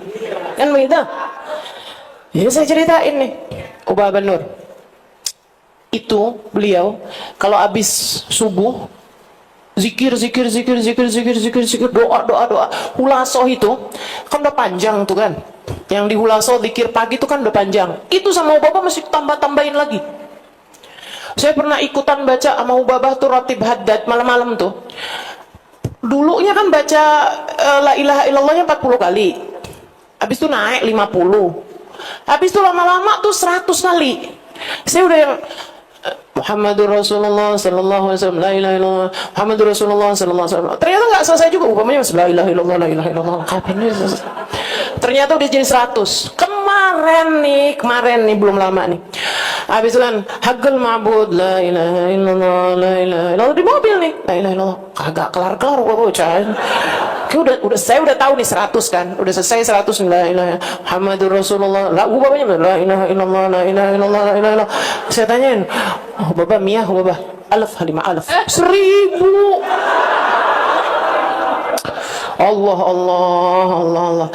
Speaker 2: Kan begitu? Ya saya ceritain nih, Ubabah Nur. Itu beliau kalau habis subuh zikir, doa. Hulasoh itu kan udah panjang tuh kan. Yang di hulasoh zikir pagi itu kan udah panjang. Itu sama Ubabah masih tambah-tambahin lagi. Saya pernah ikutan baca sama Ubabah tuh Ratib Haddad malam-malam tuh. Dulunya kan baca la ilaha illallahnya 40 kali. Habis itu naik 50. Habis itu lama-lama tuh 100 kali. Saya udah yang Muhammadur Rasulullah sallallahu alaihi wasallam, la ilaha illallah, Muhammadur Rasulullah sallallahu alaihi wasallam. Ternyata nggak selesai juga, upamanya la ilaha illallah, la ilaha illallah. Ternyata udah jadi 100. Kemarin nih belum lama nih. Habis itu kan haqqul ma'bud, la ilaha illallah, la ilaha illallah, di mobil nih, la ilaha illallah. Kagak kelar-kelar bocah. Saya udah tahu nih 100 kan. Udah selesai 100, la ilaha Muhammadur Rasulullah. Lah upamanya la ilaha illallah, la ilaha illallah, la ilaha illallah. Saya tanyain, oh Baba Mia, Baba alaf halimah alaf 1000. Allah.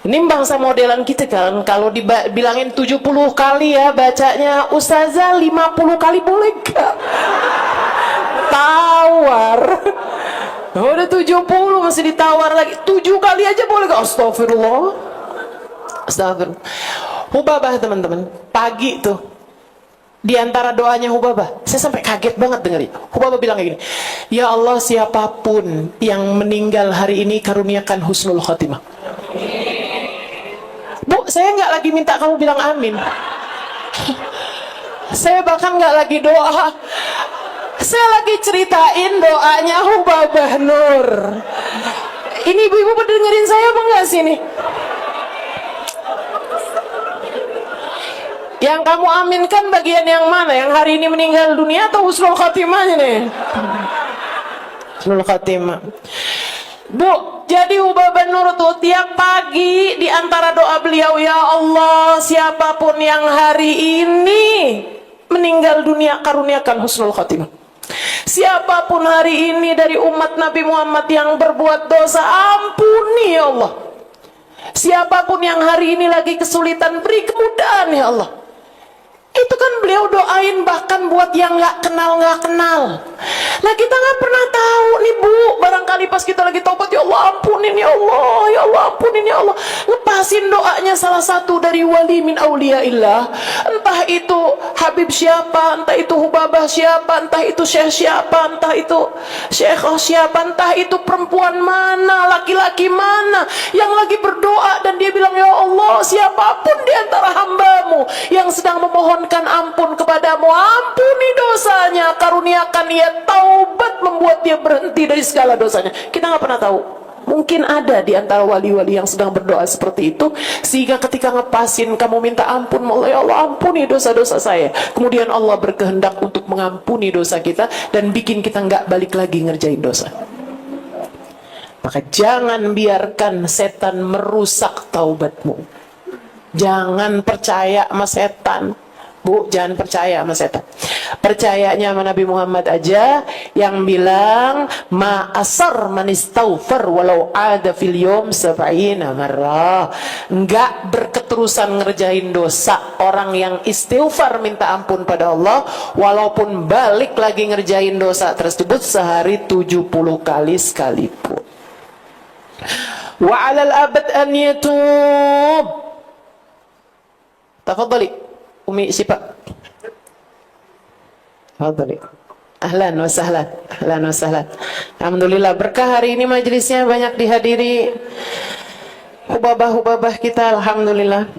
Speaker 2: Ini bangsa modelan kita kan, kalau dibilangin 70 kali ya bacanya, Ustazah 50 kali boleh gak? Tawar. Udah 70 masih ditawar lagi, 7 kali aja boleh gak? Astagfirullah. Astagfirullah. Hubabah teman-teman, pagi tuh di antara doanya Hubabah, saya sampai kaget banget dengerin. Hubabah bilang kayak gini, ya Allah, siapapun yang meninggal hari ini karuniakan husnul khotimah. Bu, saya nggak lagi minta kamu bilang amin. Saya bahkan nggak lagi doa. Saya lagi ceritain doanya Hubabah Nur. Ini ibu-ibu dengerin saya apa enggak sini? Yang kamu aminkan bagian yang mana? Yang hari ini meninggal dunia atau husnul khotimahnya nih? Husnul khotimah. Bu, jadi Hubabah Nur tuh tiap pagi di antara doa beliau, ya Allah, siapapun yang hari ini meninggal dunia karuniakan husnul khotimah. Siapapun hari ini dari umat Nabi Muhammad yang berbuat dosa, ampuni ya Allah. Siapapun yang hari ini lagi kesulitan, beri kemudahan ya Allah. Itu kan beliau doain bahkan buat yang nggak kenal. Nah kita nggak pernah tahu nih Bu, barangkali pas kita lagi taubat, ya Allah ampunin ya Allah, ya Allah ampunin ya Allah. Lepasin doanya salah satu dari wali min auliyaillah. Entah itu Habib siapa, entah itu Hubabah siapa, entah itu Syekh siapa, entah itu Syekhah siapa, entah itu perempuan mana, laki-laki mana yang lagi berdoa dan dia bilang, ya Allah, siapapun di antara hambamu yang sedang memohonkan ampun kepadamu, ampuni dosanya, karuniakan ia taubat membuat dia berhenti dari segala dosanya. Kita nggak pernah tahu. Mungkin ada di antara wali-wali yang sedang berdoa seperti itu, sehingga ketika ngepasin kamu minta ampun, ya Allah ampuni dosa-dosa saya, kemudian Allah berkehendak untuk mengampuni dosa kita dan bikin kita nggak balik lagi ngerjain dosa. Maka jangan biarkan setan merusak taubatmu. Jangan percaya sama setan. Bu, jangan percaya sama setan. Percayanya sama Nabi Muhammad aja yang bilang ma asar man istaghfar walau ada fil yawm sab'ina marrah. Enggak berketerusan ngerjain dosa orang yang istighfar minta ampun pada Allah walaupun balik lagi ngerjain dosa tersebut sehari 70 kali sekalipun. Wa 'alal abad an yatub. Tafadhali Umi Syifa. Tafadhali. Ahlan wa sahlan. Ahlan wa sahlan. Alhamdulillah berkah hari ini majelisnya banyak dihadiri hubabah-hubabah kita, alhamdulillah.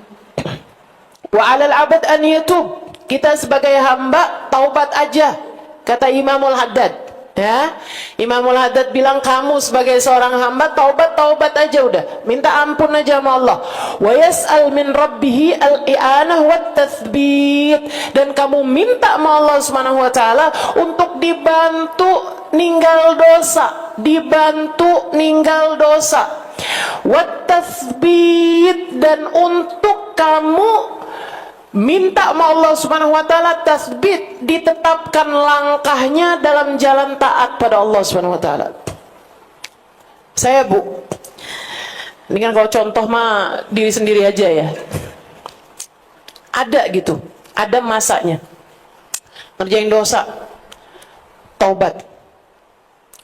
Speaker 2: Wa 'alal 'abd an yatub. Kita sebagai hamba taubat aja, kata Imamul Haddad. Ya, Imamul Haddad bilang kamu sebagai seorang hamba taubat aja udah, minta ampun aja sama Allah. Wa yas'al min rabbihi al-i'anah wat tatsbit, dan kamu minta sama Allah Subhanahu wa taala untuk dibantu ninggal dosa, wat tatsbit, dan untuk kamu minta sama Allah Subhanahu wa taala tasbit, ditetapkan langkahnya dalam jalan taat pada Allah Subhanahu wa taala. Saya Bu, ini kan kalau contoh mah diri sendiri aja ya. Ada gitu, ada masanya. Ngerjain dosa, taubat.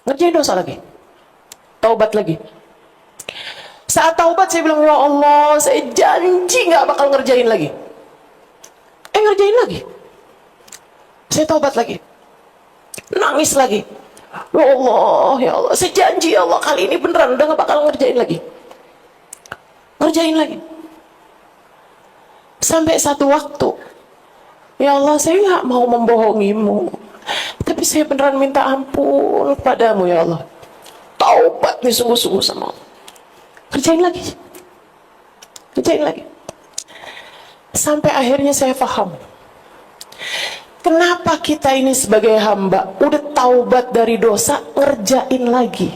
Speaker 2: Ngerjain dosa lagi, taubat lagi. Saat taubat saya bilang, ya Allah, saya janji nggak bakal ngerjain lagi. Ngerjain lagi. Saya taubat lagi. Nangis lagi. Ya Allah, saya janji ya Allah, kali ini beneran udah gak bakal ngerjain lagi. Ngerjain lagi. Sampai satu waktu, ya Allah, saya gak mau membohongimu, tapi saya beneran minta ampun padamu ya Allah. Taubat nih sungguh-sungguh sama Allah. Ngerjain lagi. Ngerjain lagi. Sampai akhirnya saya paham kenapa kita ini sebagai hamba udah taubat dari dosa ngerjain lagi.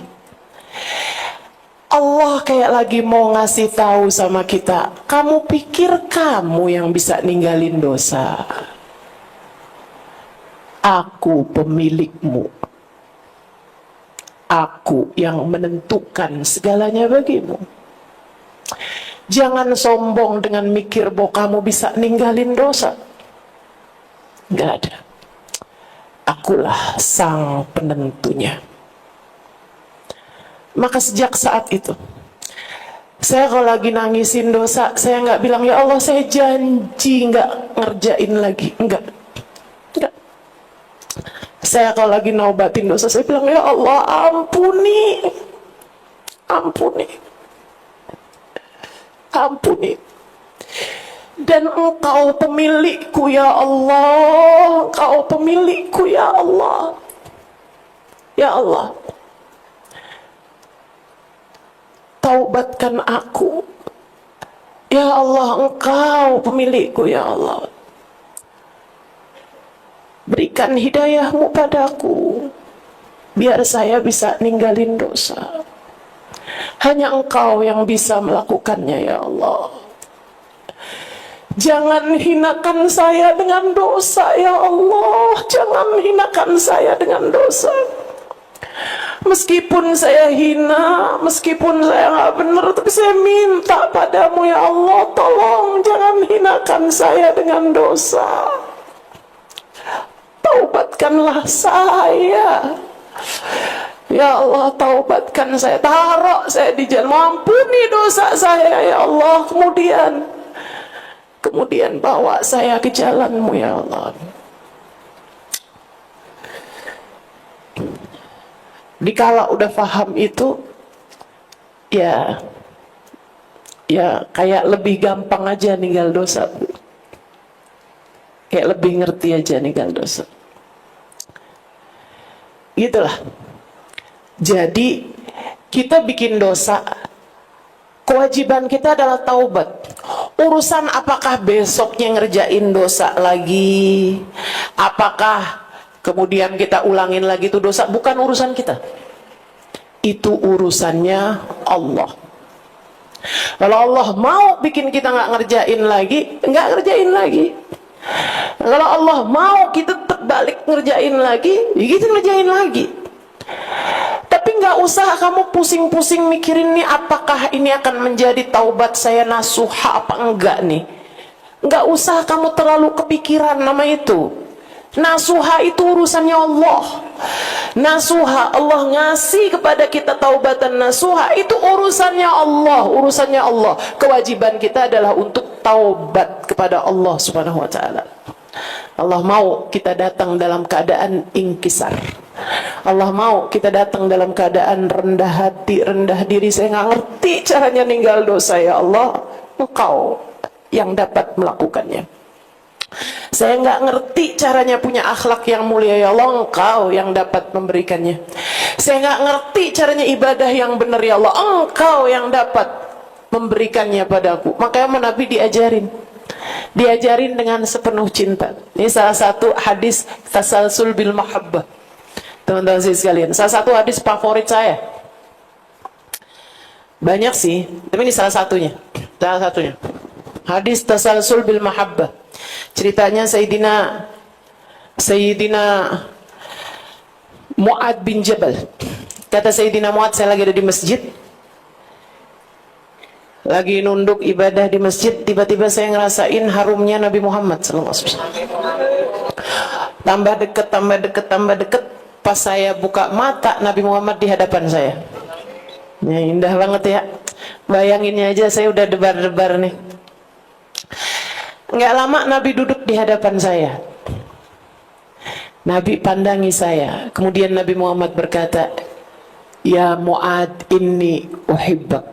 Speaker 2: Allah kayak lagi mau ngasih tahu sama kita, kamu pikir kamu yang bisa ninggalin dosa? Aku pemilikmu, aku yang menentukan segalanya bagimu. Jangan sombong dengan mikir bahwa kamu bisa ninggalin dosa. Enggak ada. Akulah sang penentunya. Maka sejak saat itu, Saya kalau lagi nangisin dosa, saya nggak bilang, ya Allah saya janji nggak ngerjain lagi. Enggak. Saya kalau lagi naubatin dosa, saya bilang, ya Allah ampuni. Ampuni. Ampuni. Dan Engkau pemilikku ya Allah. Engkau pemilikku ya Allah. Ya Allah, taubatkan aku. Ya Allah, Engkau pemilikku ya Allah. Berikan hidayahmu padaku, biar saya bisa ninggalin dosa. Hanya Engkau yang bisa melakukannya ya Allah. Jangan hinakan saya dengan dosa ya Allah. Jangan hinakan saya dengan dosa. Meskipun saya hina, meskipun saya nggak benar, tapi saya minta padamu ya Allah, tolong jangan hinakan saya dengan dosa. Taubatkanlah saya. Ya Allah, taubatkan saya. Taruh saya di jalan, ampuni dosa saya ya Allah. Kemudian bawa saya ke jalan-Mu ya Allah. Dikala udah paham itu, ya kayak lebih gampang aja ninggal dosa. Kayak lebih ngerti aja ninggal dosa. Gitulah. Jadi kita bikin dosa, kewajiban kita adalah taubat. Urusan apakah besoknya ngerjain dosa lagi, apakah kemudian kita ulangin lagi itu dosa, bukan urusan kita. Itu urusannya Allah. Kalau Allah mau bikin kita nggak ngerjain lagi, nggak ngerjain lagi. Kalau Allah mau kita tetap balik ngerjain lagi, ya kita ngerjain lagi. Tapi nggak usah kamu pusing-pusing mikirin nih, apakah ini akan menjadi taubat saya nasuha apa enggak nih. Nggak usah kamu terlalu kepikiran nama itu. Nasuha itu urusannya Allah. Nasuha, Allah ngasih kepada kita taubatan nasuha, itu urusannya Allah, urusannya Allah. Kewajiban kita adalah untuk taubat kepada Allah Subhanahu wa taala. Allah mau kita datang dalam keadaan ingkisar. Allah mau kita datang dalam keadaan rendah hati, rendah diri. Saya nggak ngerti caranya ninggal dosa ya Allah. Engkau yang dapat melakukannya. Saya nggak ngerti caranya punya akhlak yang mulia ya Allah. Engkau yang dapat memberikannya. Saya nggak ngerti caranya ibadah yang benar ya Allah. Engkau yang dapat memberikannya padaku. Makanya Nabi diajarin dengan sepenuh cinta. Ini salah satu hadis tasalsul bil mahabbah. Teman-teman sekalian, salah satu hadis favorit saya. Banyak sih, tapi ini salah satunya. Salah satunya. Hadis tasalsul bil mahabbah. Ceritanya Sayyidina Mu'ad bin Jabal. Kata Sayyidina Mu'ad, saya lagi ada di masjid, lagi nunduk ibadah di masjid, tiba-tiba saya ngerasain harumnya Nabi Muhammad SAW. Tambah deket. Pas saya buka mata, Nabi Muhammad di hadapan saya. Ya, indah banget ya. Bayanginnya aja saya udah debar-debar nih. Nggak lama Nabi duduk di hadapan saya. Nabi pandangi saya. Kemudian Nabi Muhammad berkata, "Ya Mu'ad, inni uhibbak."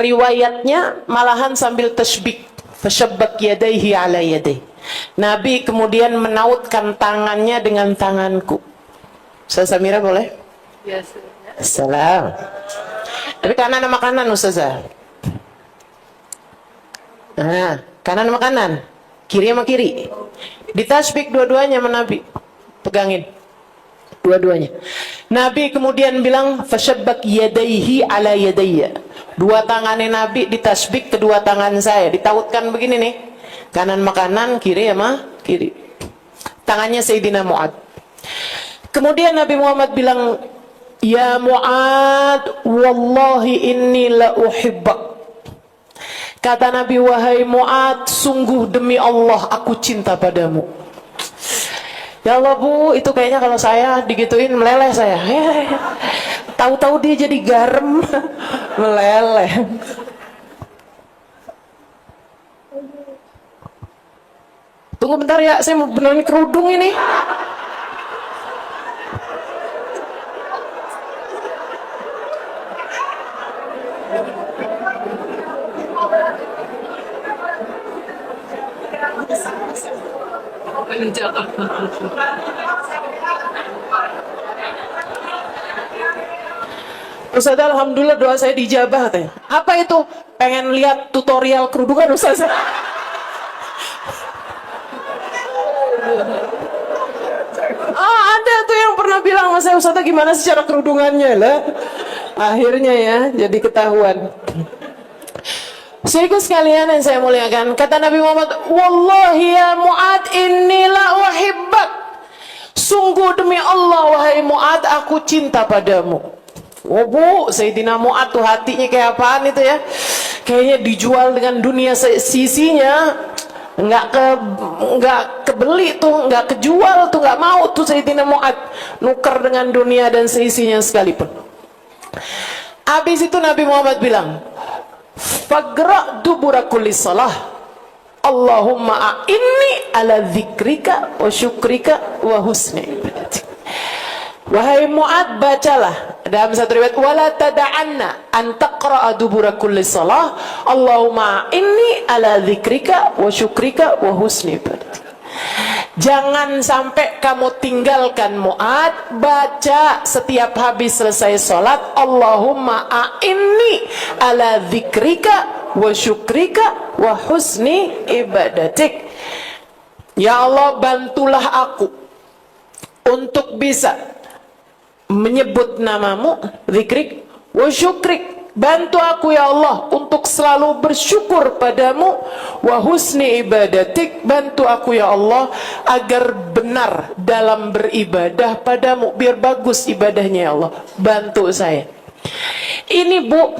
Speaker 2: Riwayatnya malahan sambil tasbik, fashabbak yadaihi ala yadai. Nabi kemudian menautkan tangannya dengan tanganku. Ustazah Mira boleh?
Speaker 1: Ya,
Speaker 2: Salam. Tapi kanan sama kanan Ustazah. Nah, kanan sama kanan, kiri sama kiri. Ditasbik dua-duanya sama Nabi. Pegangin dua-duanya. Nabi kemudian bilang, fashabbak yadaihi ala yadayya. Dua tangannya Nabi ditasbik kedua tangan saya. Ditautkan begini nih. Kanan sama kanan, kiri sama kiri. Tangannya Sayyidina Mu'ad. Kemudian Nabi Muhammad bilang, "Ya Mu'ad, wallahi inni la uhibbak." Kata Nabi, "Wahai Mu'ad, sungguh demi Allah aku cinta padamu." Ya Allah Bu, itu kayaknya kalau saya digituin meleleh saya. Tahu-tahu dia jadi garam, meleleh. Tunggu bentar ya, saya mau benerin kerudung ini. Ustaz, alhamdulillah doa saya dijabah katanya. Apa itu? Pengen lihat tutorial kerudungan Ustaz. Ada tuh yang pernah bilang sama saya, Ustaz gimana sih cara kerudungannya lah. Akhirnya ya jadi ketahuan. Saudaraku sekalian yang saya muliakan, kata Nabi Muhammad, wallahi ya Mu'ad inni la uhibbak. Sungguh demi Allah wahai Mu'ad, aku cinta padamu. Oh bu, Sayyidina Mu'ad tuh hatinya kayak apaan itu ya? Kayaknya dijual dengan dunia sisinya. Nggak kebeli tuh, nggak kejual tuh, nggak mau tuh Sayyidina Mu'ad nuker dengan dunia dan seisinya sekalipun. Habis itu Nabi Muhammad bilang, fagra dubura kulli salah, Allahumma a'inni ala dzikrika wa syukrika wa husni ibadatik. Wahai Mu'ad, bacalah dalam satu riwayat, wala tada'anna an taqra'a dubura kulli salah, Allahumma inni ala dzikrika wa syukrika wa husni ibadatik. Jangan sampai kamu tinggalkan Mu'ad, baca setiap habis selesai sholat, Allahumma a'inni ala dzikrika wa syukrika wa husni ibadatik. Ya Allah, bantulah aku untuk bisa menyebut namamu, zikrik, wa syukrik. Bantu aku ya Allah untuk selalu bersyukur padamu, wa husni ibadatik. Bantu aku ya Allah agar benar dalam beribadah padamu, biar bagus ibadahnya ya Allah. Bantu saya. Ini bu,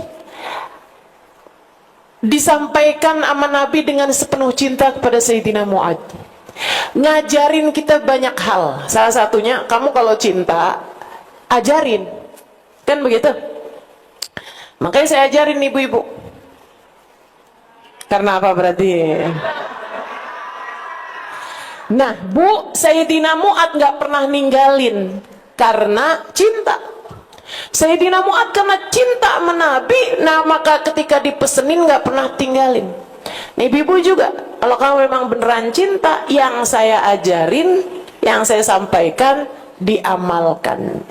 Speaker 2: disampaikan sama Nabi dengan sepenuh cinta kepada Sayyidina Mu'ad. Ngajarin kita banyak hal. Salah satunya, kamu kalau cinta, ajarin, kan begitu? Makanya saya ajarin ibu-ibu. Karena apa berarti? Nah, bu, Sayyidina Mu'ad nggak pernah ninggalin karena cinta. Sayyidina Mu'ad karena cinta sama Nabi, nah maka ketika dipesenin nggak pernah tinggalin. Nih ibu juga, kalau kamu memang beneran cinta, yang saya ajarin, yang saya sampaikan, diamalkan.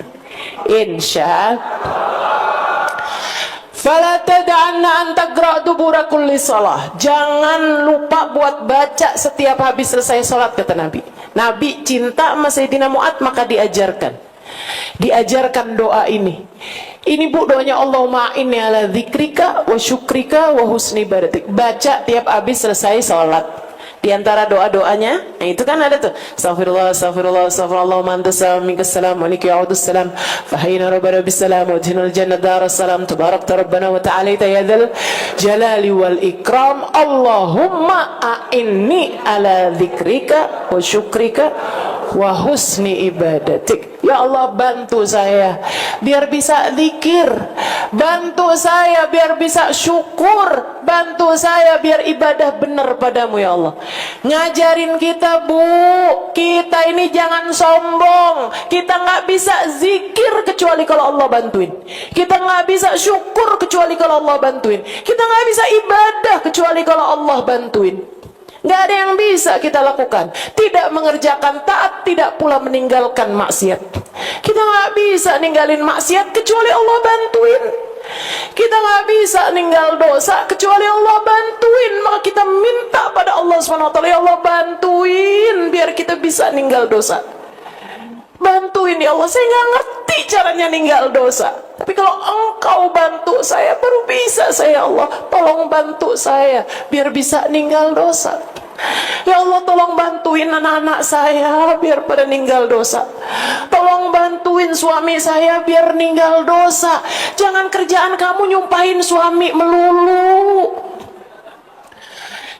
Speaker 2: Insya fala tad'anna an taqra' dubura kulli salah. Jangan lupa buat baca setiap habis selesai salat, kata Nabi. Nabi cinta sama Sayyidina Mu'ad, maka diajarkan doa ini. Ini bu, doanya Allahumma inni ala dzikrika wa syukrika wa husni ibadatik. Baca tiap habis selesai salat. Di antara doa-doanya, nah itu kan ada tuh, Astaghfirullah, Astaghfirullah, Astaghfirullah, mantas salam, minkas salam, aliki ya'udus salam, fahayna rabbana bis salam, wa jinal jannah daras salam, tabarakta rabbana wa ta'alaita ya dzal jalali wal ikram, Allahumma a'inni ala dzikrika wa syukrika wa husni ibadatik. Ya Allah, bantu saya biar bisa zikir, bantu saya biar bisa syukur, bantu saya biar ibadah benar padamu ya Allah. Ngajarin kita bu, kita ini jangan sombong. Kita nggak bisa zikir kecuali kalau Allah bantuin. Kita nggak bisa syukur kecuali kalau Allah bantuin. Kita nggak bisa ibadah kecuali kalau Allah bantuin. Nggak ada yang bisa kita lakukan. Tidak mengerjakan taat, tidak pula meninggalkan maksiat. Kita nggak bisa ninggalin maksiat kecuali Allah bantuin. Kita nggak bisa ninggal dosa kecuali Allah bantuin. Maka kita minta pada Allah SWT, ya Allah bantuin biar kita bisa ninggal dosa. Bantuin ya Allah, saya nggak ngerti caranya ninggal dosa. Tapi kalau Engkau bantu saya, baru bisa saya. Allah, tolong bantu saya biar bisa ninggal dosa. Ya Allah, tolong bantuin anak-anak saya biar pada ninggal dosa. Tolong bantuin suami saya biar ninggal dosa. Jangan kerjaan kamu nyumpahin suami melulu.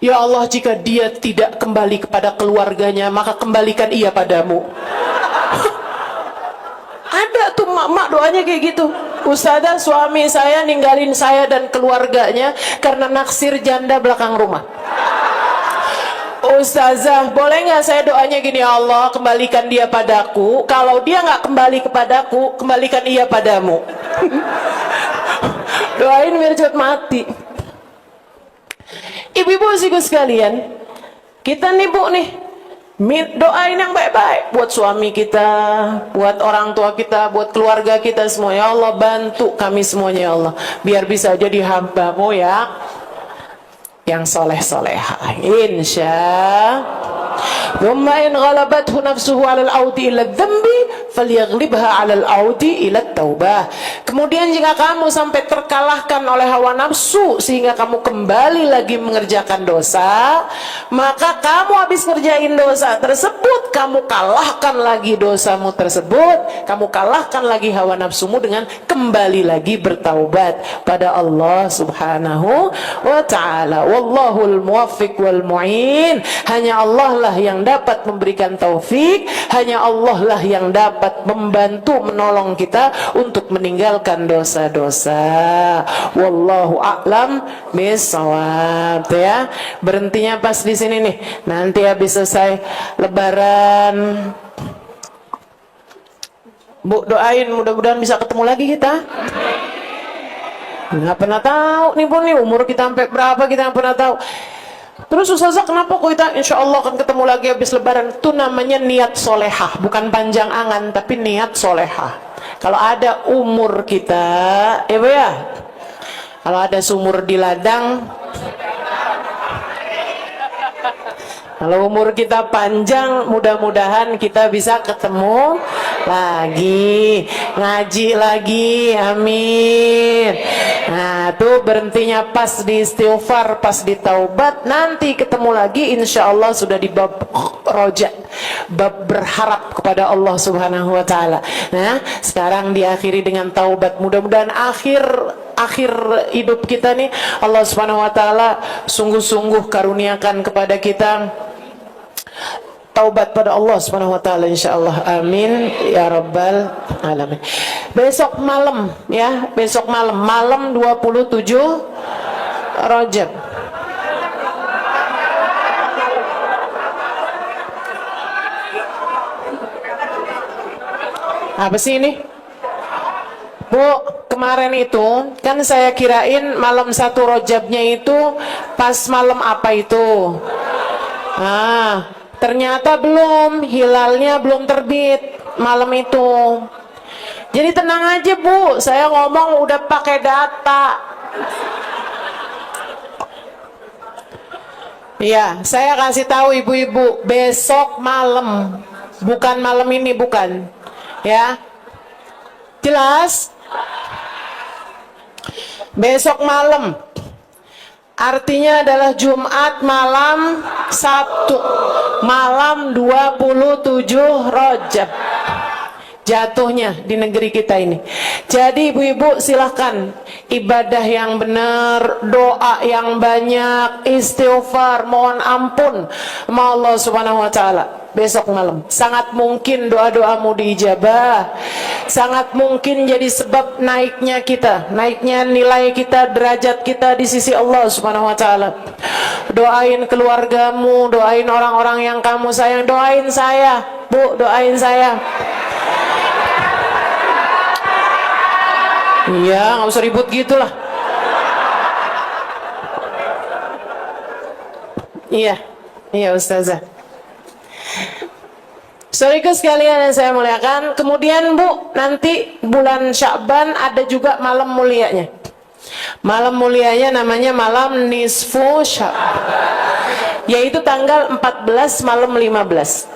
Speaker 2: Ya Allah, jika dia tidak kembali kepada keluarganya, maka kembalikan ia padamu. Ada tuh mak-mak doanya kayak gitu. Ustazah, suami saya ninggalin saya dan keluarganya karena naksir janda belakang rumah. Ustazah, boleh nggak saya doanya gini, ya Allah, kembalikan dia padaku. Kalau dia nggak kembali kepadaku, kembalikan ia padamu. Doain biar cepat mati. Ibu-ibu siku sekalian, kita nih Bu nih, doain yang baik-baik buat suami kita, buat orang tua kita, buat keluarga kita semua. Ya Allah, bantu kami semuanya ya Allah, biar bisa jadi hamba-Mu yang soleh-solehah, insya. Thumma in ghalabathu nafsuhu 'ala al-'audi ila adh-dhanbi falyaglibha 'ala al-'audi ila at-taubah. Kemudian jika kamu sampai terkalahkan oleh hawa nafsu sehingga kamu kembali lagi mengerjakan dosa, maka kamu habis ngerjain dosa tersebut, kamu kalahkan lagi dosamu tersebut, kamu kalahkan lagi hawa nafsumu dengan kembali lagi bertaubat pada Allah Subhanahu wa ta'ala. Wallahul muwaffiq wal mu'in. Hanya Allah lah yang dapat memberikan taufik, hanya Allah lah yang dapat membantu menolong kita untuk meninggalkan dosa-dosa. Wallahu a'lam bishawab. Ya, berhentinya pas di sini nih. Nanti habis selesai lebaran, Bu doain mudah-mudahan bisa ketemu lagi kita. Nggak pernah tahu nih Bu nih, umur kita sampai berapa kita nggak pernah tahu. Terus Ustazah, kenapa kok kita insya Allah akan ketemu lagi habis lebaran? Itu namanya niat solehah, bukan panjang angan, tapi niat solehah. Kalau ada umur kita, Bu ya, kalau ada sumur di ladang, kalau umur kita panjang, mudah-mudahan kita bisa ketemu lagi, ngaji lagi, amin. Nah, tuh berhentinya pas di istighfar, pas di taubat, nanti ketemu lagi insya Allah sudah di bab roja, bab berharap kepada Allah Subhanahu wa ta'ala. Nah, sekarang diakhiri dengan taubat. Mudah-mudahan akhir hidup kita nih Allah Subhanahu wa ta'ala sungguh-sungguh karuniakan kepada kita taubat pada Allah Subhanahu wa ta'ala, insyaallah, amin ya rabbal alamin. Besok malam ya, besok malam 27 Rajab. Apa sih ini? Bu, kemarin itu kan saya kirain malam 1 Rajabnya itu pas malam apa itu? Ternyata belum, hilalnya belum terbit malam itu. Jadi tenang aja Bu, saya ngomong udah pakai data. Iya, saya kasih tahu ibu-ibu, besok malam, bukan malam ini, bukan. Ya, jelas? Besok malam. Artinya adalah Jumat malam 1, malam 27 Rajab jatuhnya di negeri kita ini. Jadi ibu-ibu silahkan ibadah yang benar, doa yang banyak, istighfar, mohon ampun sama Allah Subhanahu wa ta'ala. Besok malam sangat mungkin doa-doamu diijabah, sangat mungkin jadi sebab naiknya kita, naiknya nilai kita, derajat kita di sisi Allah Subhanahu wa ta'ala. Doain keluargamu, doain orang-orang yang kamu sayang, doain saya Bu, doain saya. Iya, nggak usah ribut gitulah. Iya Ustazah. Saudaraku sekalian yang saya muliakan, kemudian Bu, nanti bulan Sya'ban ada juga malam mulianya. Malam mulianya namanya malam nisfu Sya'ban, yaitu tanggal 14 malam 15.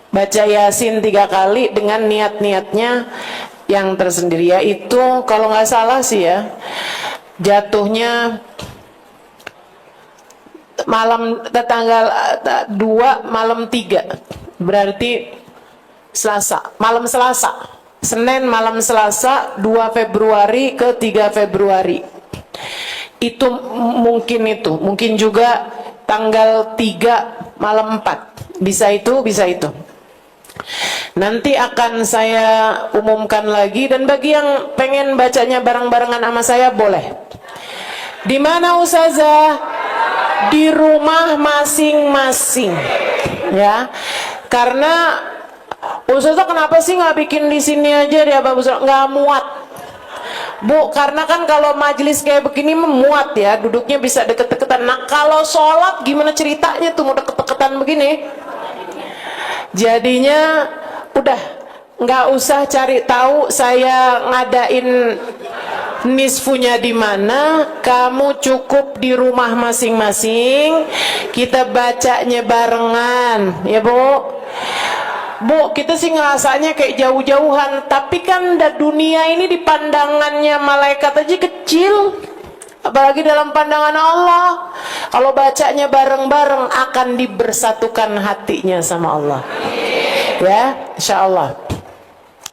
Speaker 2: Baca Yasin 3 kali dengan niat-niatnya yang tersendiri, yaitu kalau nggak salah sih ya, jatuhnya malam tanggal 2 malam 3, berarti Selasa, malam Selasa, Senin malam Selasa 2 Februari ke 3 Februari. Itu mungkin juga tanggal 3 malam 4. Bisa itu. Nanti akan saya umumkan lagi, dan bagi yang pengen bacanya bareng-barengan sama saya boleh. Di mana Ustazah? Di rumah masing-masing, ya. Karena Ustazah kenapa sih nggak bikin di sini aja dia, Bapak Ustazah? Nggak muat, Bu, karena kan kalau majelis kayak begini memuat ya, duduknya bisa deket-deketan. Nah kalau sholat gimana ceritanya tuh mau deket-deketan begini? Jadinya udah nggak usah cari tahu saya ngadain nisfunya di mana. Kamu cukup di rumah masing-masing, kita bacanya barengan, ya Bu. Bu, kita sih ngerasanya kayak jauh-jauhan, tapi kan dunia ini di pandangannya malaikat aja kecil, apalagi dalam pandangan Allah. Kalau bacanya bareng-bareng akan dibersatukan hatinya sama Allah, ya, insya Allah.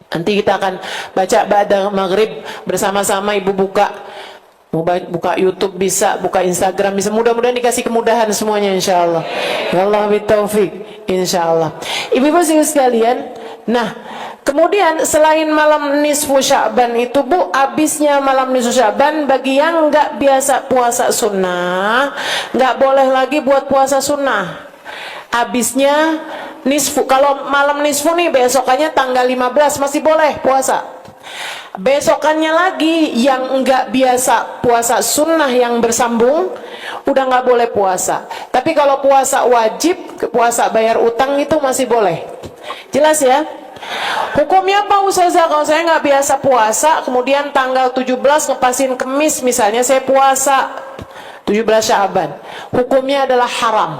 Speaker 2: Nanti kita akan baca ba'da maghrib bersama-sama. Ibu buka YouTube bisa, buka Instagram bisa. Mudah-mudahan dikasih kemudahan semuanya insyaallah. Ya Allah bitaufik insyaallah. Ibu-ibu sekalian, nah kemudian selain malam nisfu Sya'ban itu Bu, habisnya malam nisfu Sya'ban bagi yang nggak biasa puasa sunnah, nggak boleh lagi buat puasa sunnah. Habisnya nisfu, kalau malam nisfu nih besokannya tanggal 15 masih boleh puasa. Besokannya lagi yang enggak biasa puasa sunnah yang bersambung udah nggak boleh puasa. Tapi kalau puasa wajib, puasa bayar utang itu masih boleh. Jelas ya? Hukumnya apa Ustazah? Kalau saya nggak biasa puasa, kemudian tanggal 17 ngepasin Kemis misalnya, saya puasa 17 Sya'ban, hukumnya adalah haram.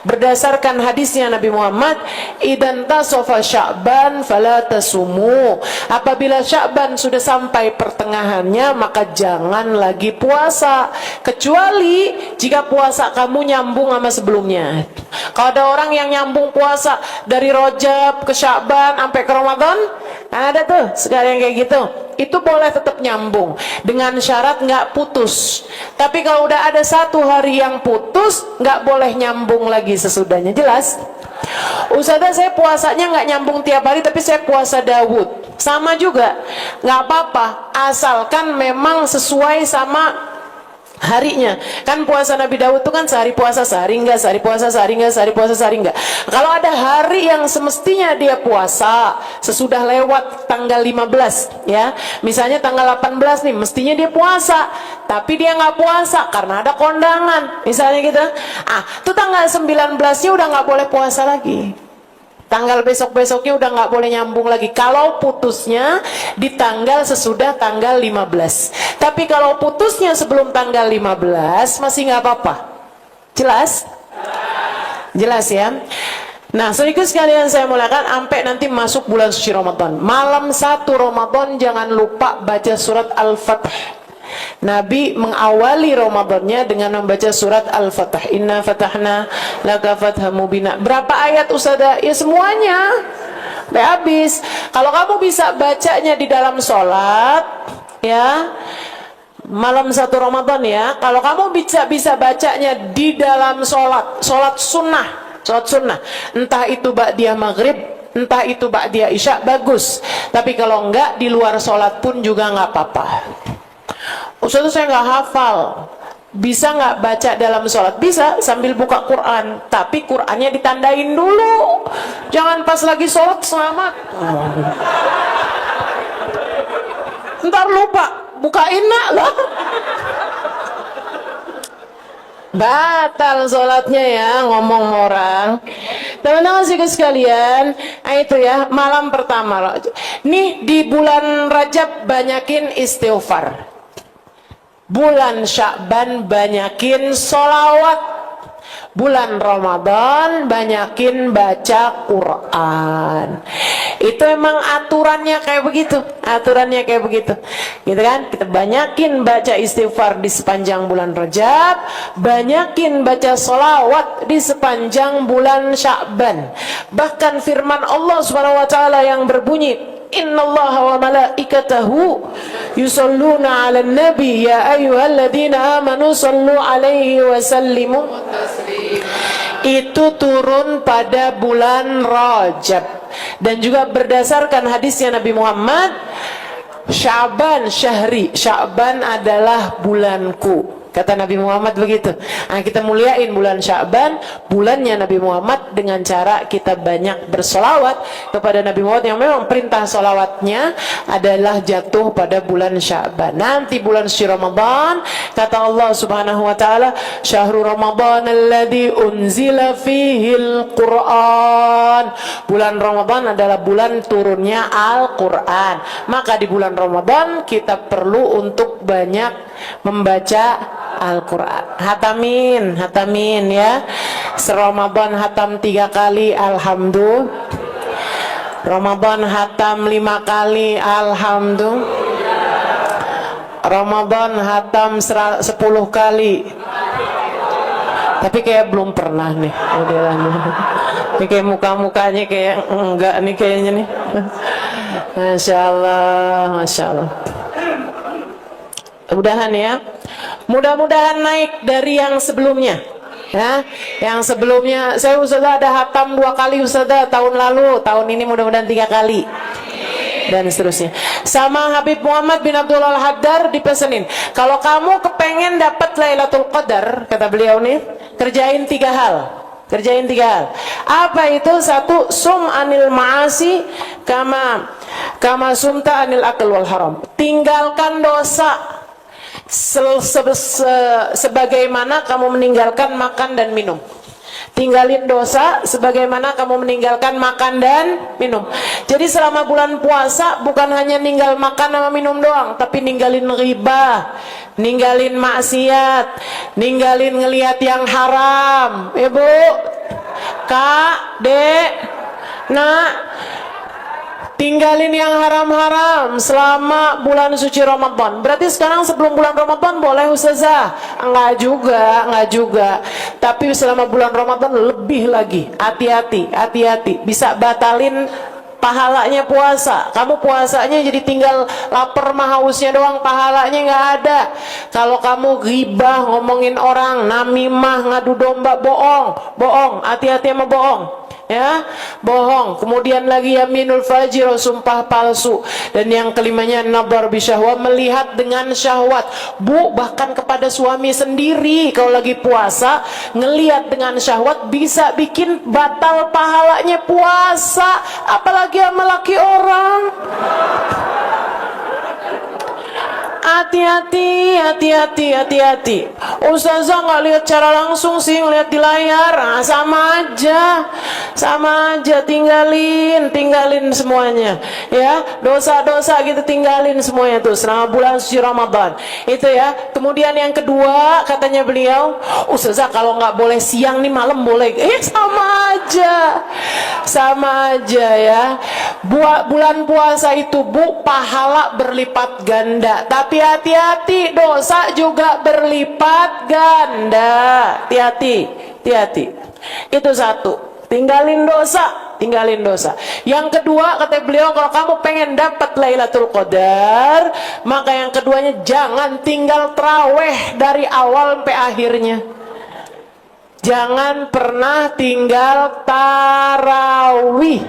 Speaker 2: Berdasarkan hadisnya Nabi Muhammad, idan tasofa Sya'ban fala tasumu. Apabila Sya'ban sudah sampai pertengahannya, maka jangan lagi puasa, kecuali jika puasa kamu nyambung sama sebelumnya. Kalau ada orang yang nyambung puasa dari Rajab ke Sya'ban sampai ke Ramadan, ada tuh sekarang kayak gitu, itu boleh tetap nyambung dengan syarat nggak putus. Tapi kalau udah ada satu hari yang putus, nggak boleh nyambung lagi sesudahnya. Jelas? Ustazah, saya puasanya nggak nyambung tiap hari, tapi saya puasa Daud sama juga, nggak apa-apa, asalkan memang sesuai sama harinya. Kan puasa Nabi Daud itu kan sehari puasa sehari enggak, sehari puasa sehari enggak, sehari puasa sehari enggak. Kalau ada hari yang semestinya dia puasa sesudah lewat tanggal 15 ya, misalnya tanggal 18 nih mestinya dia puasa, tapi dia nggak puasa karena ada kondangan misalnya gitu, itu tanggal 19-nya udah nggak boleh puasa lagi. Tanggal besok-besoknya udah nggak boleh nyambung lagi. Kalau putusnya di tanggal sesudah tanggal 15. Tapi kalau putusnya sebelum tanggal 15 masih nggak apa-apa. Jelas? Jelas ya? Nah, saudaraku sekalian, saya mulakan sampai nanti masuk bulan suci Ramadan. Malam 1 Ramadan jangan lupa baca surat Al-Fatih. Nabi mengawali Ramadannya dengan membaca surat Al-Fatih. Inna fatahna laka fatham mubina. Berapa ayat Ustazah? Ya semuanya sampai habis. Kalau kamu bisa bacanya di dalam sholat ya, malam 1 Ramadan ya, kalau kamu bisa bacanya di dalam sholat sunnah, entah itu ba'diyah maghrib, entah itu ba'diyah isya, bagus. Tapi kalau enggak, di luar sholat pun juga nggak apa-apa. Ustaz, saya nggak hafal, bisa nggak baca dalam sholat? Bisa, sambil buka Quran, tapi Qurannya ditandain dulu, jangan pas lagi sholat selamat ntar lupa bukain lah, batal sholatnya ya, ngomong orang. Teman-teman sekalian, itu ya malam pertama nih di bulan Rajab banyakin istighfar, bulan Sya'ban banyakin sholawat, bulan Ramadan banyakin baca Quran. Itu emang aturannya kayak begitu, gitu kan? Kita banyakin baca istighfar di sepanjang bulan Rajab, banyakin baca sholawat di sepanjang bulan Sya'ban. Bahkan firman Allah Subhanahu wa taala yang berbunyi, Innallaha wa malaikatahu yusalluna 'alan nabi ya ayyuhalladzina amanu sallu 'alaihi wa sallimu. Itu turun pada bulan Rajab. Dan juga berdasarkan hadisnya Nabi Muhammad, Sya'ban syahri, Sya'ban adalah bulanku. Kata Nabi Muhammad begitu. Nah, kita muliain bulan Sya'ban, bulannya Nabi Muhammad, dengan cara kita banyak bersolawat kepada Nabi Muhammad, yang memang perintah solawatnya adalah jatuh pada bulan Sya'ban. Nanti bulan suci Ramadan, kata Allah Subhanahu wa taala, "Syahrul Ramadan alladzi unzila fihil Qur'an." Bulan Ramadan adalah bulan turunnya Al-Qur'an. Maka di bulan Ramadan kita perlu untuk banyak membaca Al-Quran. Hatamin ya. Ramadan hatam 3 kali, alhamdulillah. Ramadan hatam 5 kali, alhamdulillah. Ramadan hatam 10 kali. Tapi kayak belum pernah nih. Ini kayak muka-mukanya kayak enggak nih kayaknya nih. Masya Allah, Masya Allah. Mudahan ya. Mudah-mudahan naik dari yang sebelumnya. Ya, yang sebelumnya saya Ustazah ada hatam 2 kali Ustazah tahun lalu, tahun ini mudah-mudahan 3 kali. Dan seterusnya. Sama Habib Muhammad bin Abdullah Al-Haddar dipesenin, kalau kamu kepengen dapat Lailatul Qadar, kata beliau nih, kerjain 3 hal. Kerjain 3 hal. Apa itu? 1, sum anil ma'asi kama sumta anil akal wal haram. Tinggalkan dosa sebagaimana kamu meninggalkan makan dan minum. Tinggalin dosa sebagaimana kamu meninggalkan makan dan minum. Jadi selama bulan puasa bukan hanya ninggal makan sama minum doang, tapi ninggalin riba, ninggalin maksiat, ninggalin ngelihat yang haram. Ibu, Kak, Dek, Nak, tinggalin yang haram-haram selama bulan suci Ramadan. Berarti sekarang sebelum bulan Ramadan boleh Ustazah? Enggak juga. Tapi selama bulan Ramadan lebih lagi. Hati-hati. Bisa batalin pahalanya puasa. Kamu puasanya jadi tinggal lapar mah hausnya doang, pahalanya nggak ada. Kalau kamu ghibah, ngomongin orang, namimah, ngadu domba, bohong. Hati-hati sama bohong. Ya, bohong. Kemudian lagi yaminul fajir, sumpah palsu. Dan yang kelimanya nadhar bisyahwat, melihat dengan syahwat. Bu, bahkan kepada suami sendiri kalau lagi puasa ngelihat dengan syahwat bisa bikin batal pahalanya puasa, apalagi sama laki orang. Hati-hati. Ustazah nggak lihat cara langsung sih, ngelihat di layar. Nah, sama aja. Tinggalin semuanya. Ya, dosa-dosa gitu tinggalin semuanya tuh selama bulan suci Ramadan. Itu ya. Kemudian yang kedua katanya beliau, Ustazah kalau nggak boleh siang nih malam boleh. Sama aja ya. Bulan puasa itu Bu, pahala berlipat ganda. Tapi hati-hati, dosa juga berlipat ganda. Hati-hati. Itu 1. Tinggalin dosa. Yang kedua kata beliau, kalau kamu pengen dapat Lailatul Qadar, maka yang keduanya jangan tinggal taraweh dari awal sampai akhirnya. Jangan pernah tinggal tarawih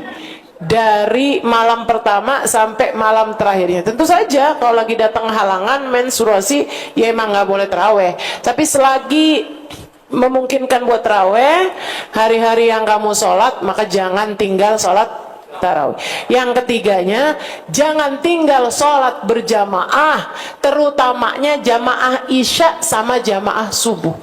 Speaker 2: dari malam pertama sampai malam terakhirnya. Tentu saja kalau lagi datang halangan menstruasi, ya emang nggak boleh taraweh. Tapi selagi memungkinkan buat taraweh, hari-hari yang kamu sholat, maka jangan tinggal sholat tarawih. Yang ketiganya, jangan tinggal sholat berjamaah, terutamanya jamaah isya sama jamaah subuh.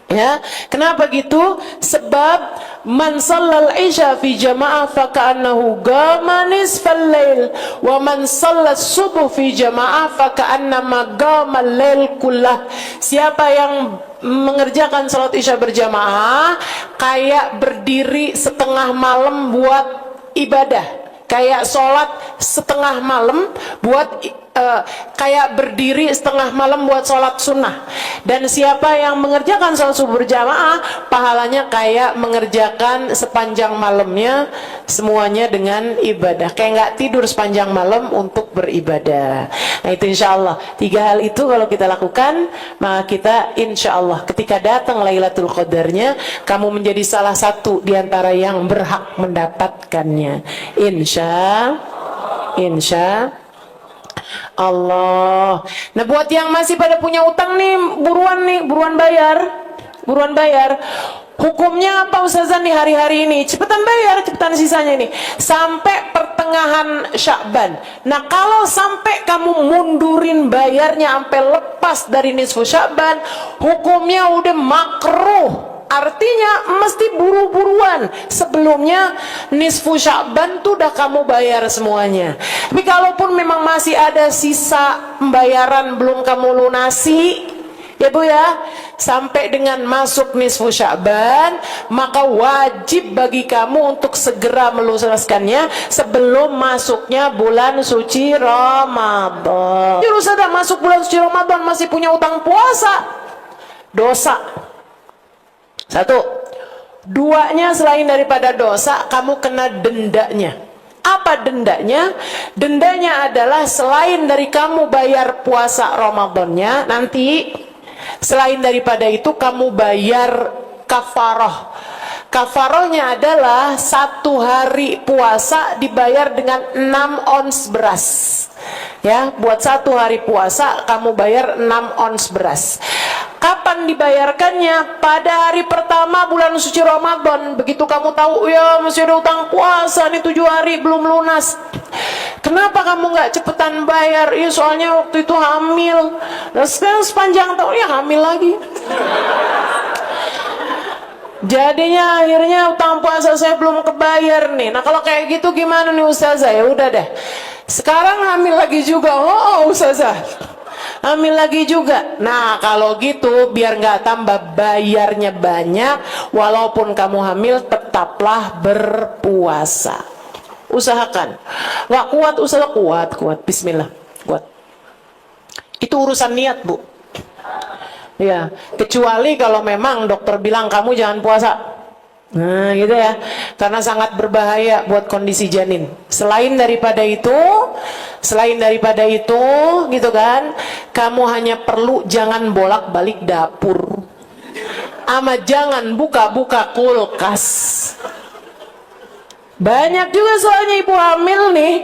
Speaker 2: Ya, kenapa gitu? Sebab man shallal isya fi jama'ah fa ka'annahu qama nisfal lail wa man shallas subuh fi jama'ah fa ka'annama qama al-lail kullah. Siapa yang mengerjakan salat isya berjamaah kayak berdiri setengah malam buat ibadah, kayak sholat setengah malam buat kayak berdiri setengah malam buat sholat sunnah. Dan siapa yang mengerjakan sholat subuh berjamaah, pahalanya kayak mengerjakan sepanjang malamnya semuanya dengan ibadah. Kayak nggak tidur sepanjang malam untuk beribadah. Nah itu insya Allah 3 hal itu kalau kita lakukan, maka kita insya Allah ketika datang Lailatul Qadarnya, kamu menjadi salah satu di antara yang berhak mendapatkannya. Insya Allah. Nah buat yang masih pada punya utang nih, buruan bayar. Hukumnya apa Ustazah nih hari-hari ini? Cepetan bayar, cepetan sisanya nih. Sampai pertengahan Sya'ban. Nah kalau sampai kamu mundurin bayarnya sampai lepas dari nisfu Sya'ban, hukumnya udah makruh. Artinya mesti buru-buruan. Sebelumnya nisfu Sya'ban tuh udah kamu bayar semuanya. Tapi kalaupun memang masih ada sisa pembayaran belum kamu lunasi, ya Bu ya, sampai dengan masuk nisfu Sya'ban, maka wajib bagi kamu untuk segera melunaskannya sebelum masuknya bulan suci Ramadan. Jadi sudah masuk bulan suci Ramadan masih punya utang puasa, dosa. 1. 2-nya selain daripada dosa, kamu kena dendanya. Apa dendanya? Dendanya adalah selain dari kamu bayar puasa Ramadannya, nanti selain daripada itu kamu bayar kafaroh. Kafarohnya adalah 1 hari puasa dibayar dengan 6 ons beras. Ya, buat 1 hari puasa kamu bayar 6 ons beras. Kapan dibayarkannya? Pada hari pertama bulan suci Ramadan. Begitu kamu tahu, ya masih ada utang puasa nih 7 hari belum lunas. Kenapa kamu nggak cepetan bayar? Iya soalnya waktu itu hamil. Dan sekarang sepanjang tahun ya hamil lagi. Jadinya akhirnya utang puasa saya belum kebayar nih. Nah kalau kayak gitu gimana nih Ustazah? Ya udah deh. Sekarang hamil lagi juga. Oh Ustazah, hamil lagi juga. Nah kalau gitu biar nggak tambah bayarnya banyak, walaupun kamu hamil tetaplah berpuasa. Usahakan. Nggak kuat usaha kuat. Bismillah. Kuat. Itu urusan niat Bu. Ya, kecuali kalau memang dokter bilang kamu jangan puasa. Nah, gitu ya. Karena sangat berbahaya buat kondisi janin. Selain daripada itu, gitu kan, kamu hanya perlu jangan bolak-balik dapur. Ama jangan buka-buka kulkas. Banyak juga soalnya ibu hamil nih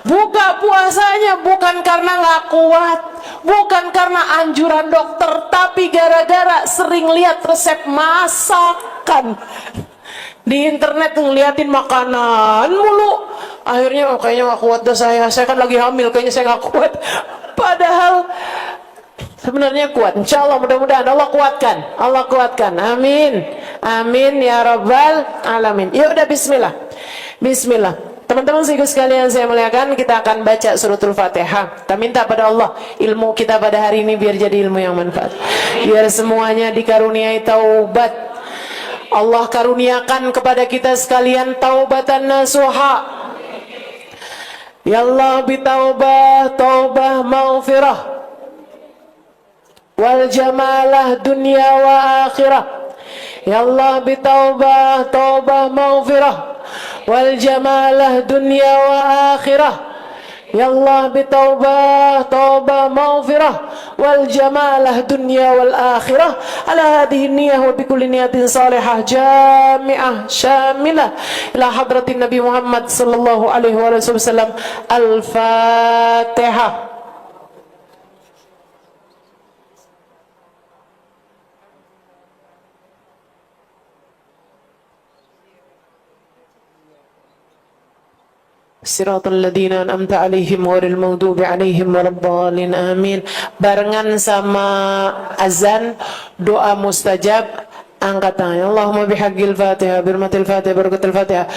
Speaker 2: buka puasanya bukan karena nggak kuat, bukan karena anjuran dokter, tapi gara-gara sering lihat resep masakan di internet, ngeliatin makanan mulu. Akhirnya kayaknya nggak kuat dah saya kan lagi hamil, kayaknya saya nggak kuat. Padahal sebenarnya kuat. Insya Allah, mudah-mudahan Allah kuatkan. Amin ya rabbal alamin. Ya udah, Bismillah. Teman-teman sekalian saya muliakan, kita akan baca suratul Fatihah. Kita minta pada Allah ilmu kita pada hari ini biar jadi ilmu yang manfaat. Biar semuanya dikaruniai taubat. Allah karuniakan kepada kita sekalian taubatan nasuha. Ya Allah taubah maghfirah wal jamalah dunya wa akhirah. Ya Allah taubah maghfirah wal jamalah dunya wa akhirah. Ya Allah taubah maghfirah wal jamalah dunya wal akhirah. Ala hadhihi niyyah wa bikulli niyatin salihah jami'ah syamilah ila hadratin Nabi Muhammad sallallahu alaihi wasallam. Al-Fatihah. Siratal ladzina an'amta 'alaihim ghairil maghdubi 'alaihim waladdallin. Amin. Barengan sama azan doa mustajab, angkat tangan. Allahumma bihaqqil Fatihah, birmatil Fatihah, barakatil Fatihah.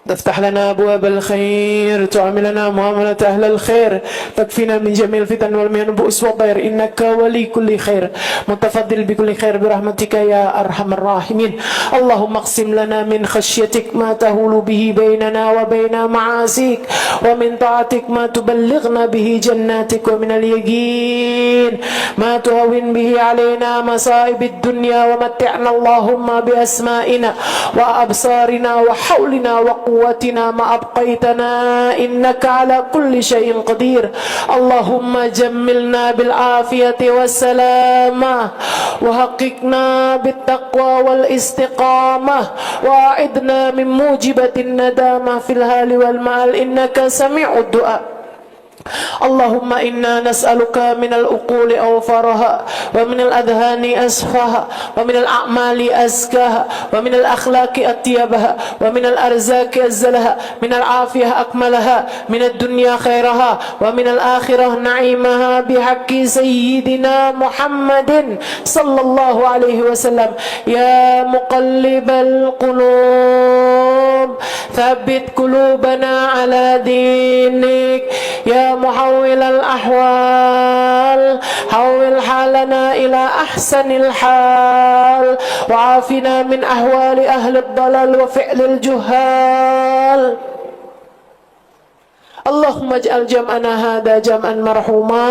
Speaker 2: تفتح لنا أبواب الخير، تعاملنا معاملة أهل الخير، تكفينا من جميع الفتن والمحن والبؤس والضير، إنك ولي كل خير متفضل بكل خير برحمتك يا أرحم الراحمين. اللهم اقسم لنا من خشيتك ما تهول به بيننا وبين معاصيك، ومن طاعتك ما تبلغنا به جناتك، ومن اليقين ما تهون به علينا مصائب الدنيا، ومتعنا اللهم بأسمائنا وأبصارنا وحولنا وقوتنا ما أبقيتنا، إنك على كل شيء قدير. اللهم جملنا بالعافية والسلامة، وحققنا بالتقوى والاستقامة، وأعذنا من موجبة الندامة في الهال والمال، إنك سميع الدعاء. اللهم إنا نسألك من العقول أوفرها، ومن الأذهان أسفها، ومن الأعمال أزكاها، ومن الأخلاق أطيبها، ومن الأرزاق أزلها، من العافية أكملها، من الدنيا خيرها، ومن الآخرة نعيمها، بحق سيدنا محمد صلى الله عليه وسلم. يا مقلب القلوب ثبت قلوبنا على دينك، يا محول الأحوال حول حالنا إلى أحسن الحال، وعافنا من أحوال أهل الضلال وفعل الجهال. اللهم اجعل جمعنا هذا جمعا مرحوما،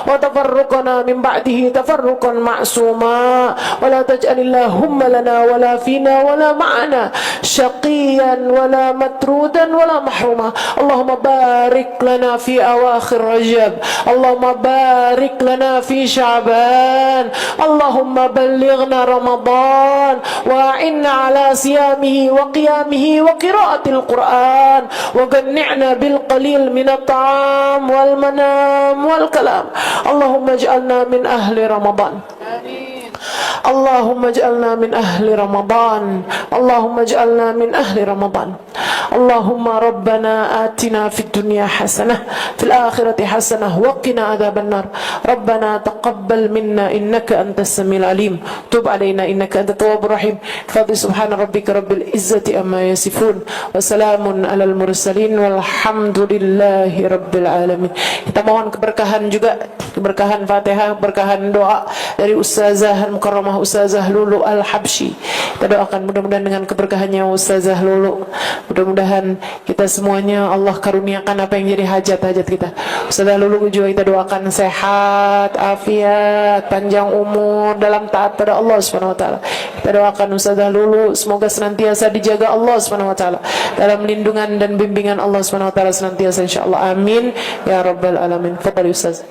Speaker 2: وتفرقنا من بعده تفرقا معصوما، ولا تجعل اللهم لنا ولا فينا ولا معنا شقيا ولا مترودا ولا محروما. اللهم بارك لنا في أواخر رجب، اللهم بارك لنا في شعبان، اللهم بلغنا رمضان، وأعنا على صيامه وقيامه وقراءة القرآن، وقنعنا بالقليل من الطعام والمنام والكلام. اللهم اجعلنا من أهل رمضان. اللهم اجعلنا من أهل رمضان، اللهم اجعلنا من أهل رمضان. اللهم ربنا آتنا في الدنيا حسنة، في الآخرة حسنة، وقنا عذاب النار. ربنا تقبل منا إنك أنت السميع العليم، تب علينا إنك أنت التواب الرحيم. فضل سبحان ربك رب العزة أما يصفون، وسلام على المرسلين، والحمد لله رب العالمين. Kita mohon keberkahan juga, keberkahan Fatihah, keberkahan doa dari Ustazah Mukarramah Ustazah Lulu Al-Habsyi. Kita doakan mudah-mudahan dengan keberkahannya Ustazah Lulu, mudah-mudahan kita semuanya Allah karuniakan apa yang jadi hajat-hajat kita. Ustazah Lulu juga kita doakan sehat, afiat, panjang umur dalam taat pada Allah Subhanahu wa taala. Kita doakan Ustazah Lulu semoga senantiasa dijaga Allah Subhanahu wa taala, dalam lindungan dan bimbingan Allah Subhanahu wa taala senantiasa insyaallah. Amin ya rabbal alamin. Fadhil Ustaz.